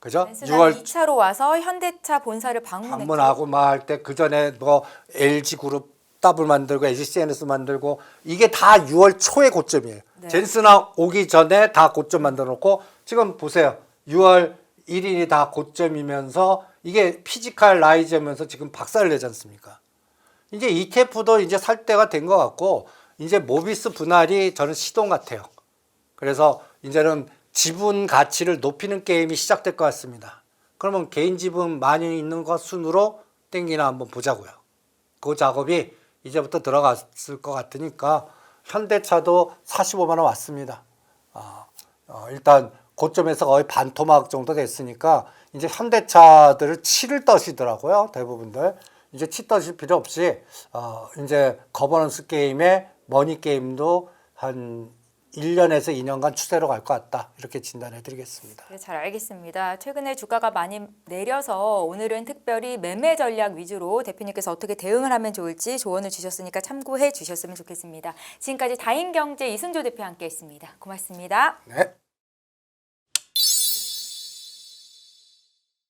그죠? 6월 2차로 와서 현대차 본사를 방문하고 막 할 때 그 전에 뭐 LG 그룹 더블 만들고 LG CNS 만들고 이게 다 6월 초의 고점이에요. 네. 젠슨 왕 오기 전에 다 고점 만들어 놓고 지금 보세요. 6월 1일이 다 고점이면서 이게 피지컬 라이즈면서 지금 박살을 내지 않습니까? 이제 ETF도 이제 살 때가 된 것 같고, 이제 모비스 분할이 저는 시동 같아요. 그래서 이제는 지분 가치를 높이는 게임이 시작될 것 같습니다. 그러면 개인 지분 많이 있는 것 순으로 땡기나 한번 보자고요. 그 작업이 이제부터 들어갔을 것 같으니까 현대차도 45만 원 왔습니다. 일단 고점에서 거의 반토막 정도 됐으니까 이제 현대차들을 치를 떠시더라고요. 대부분들. 이제 치 떠실 필요 없이 이제 거버넌스 게임에 머니 게임도 한 1년에서 2년간 추세로 갈 것 같다. 이렇게 진단해 드리겠습니다. 네, 잘 알겠습니다. 최근에 주가가 많이 내려서 오늘은 특별히 매매 전략 위주로 대표님께서 어떻게 대응을 하면 좋을지 조언을 주셨으니까 참고해 주셨으면 좋겠습니다. 지금까지 다인경제 이승조 대표와 함께했습니다. 고맙습니다. 네.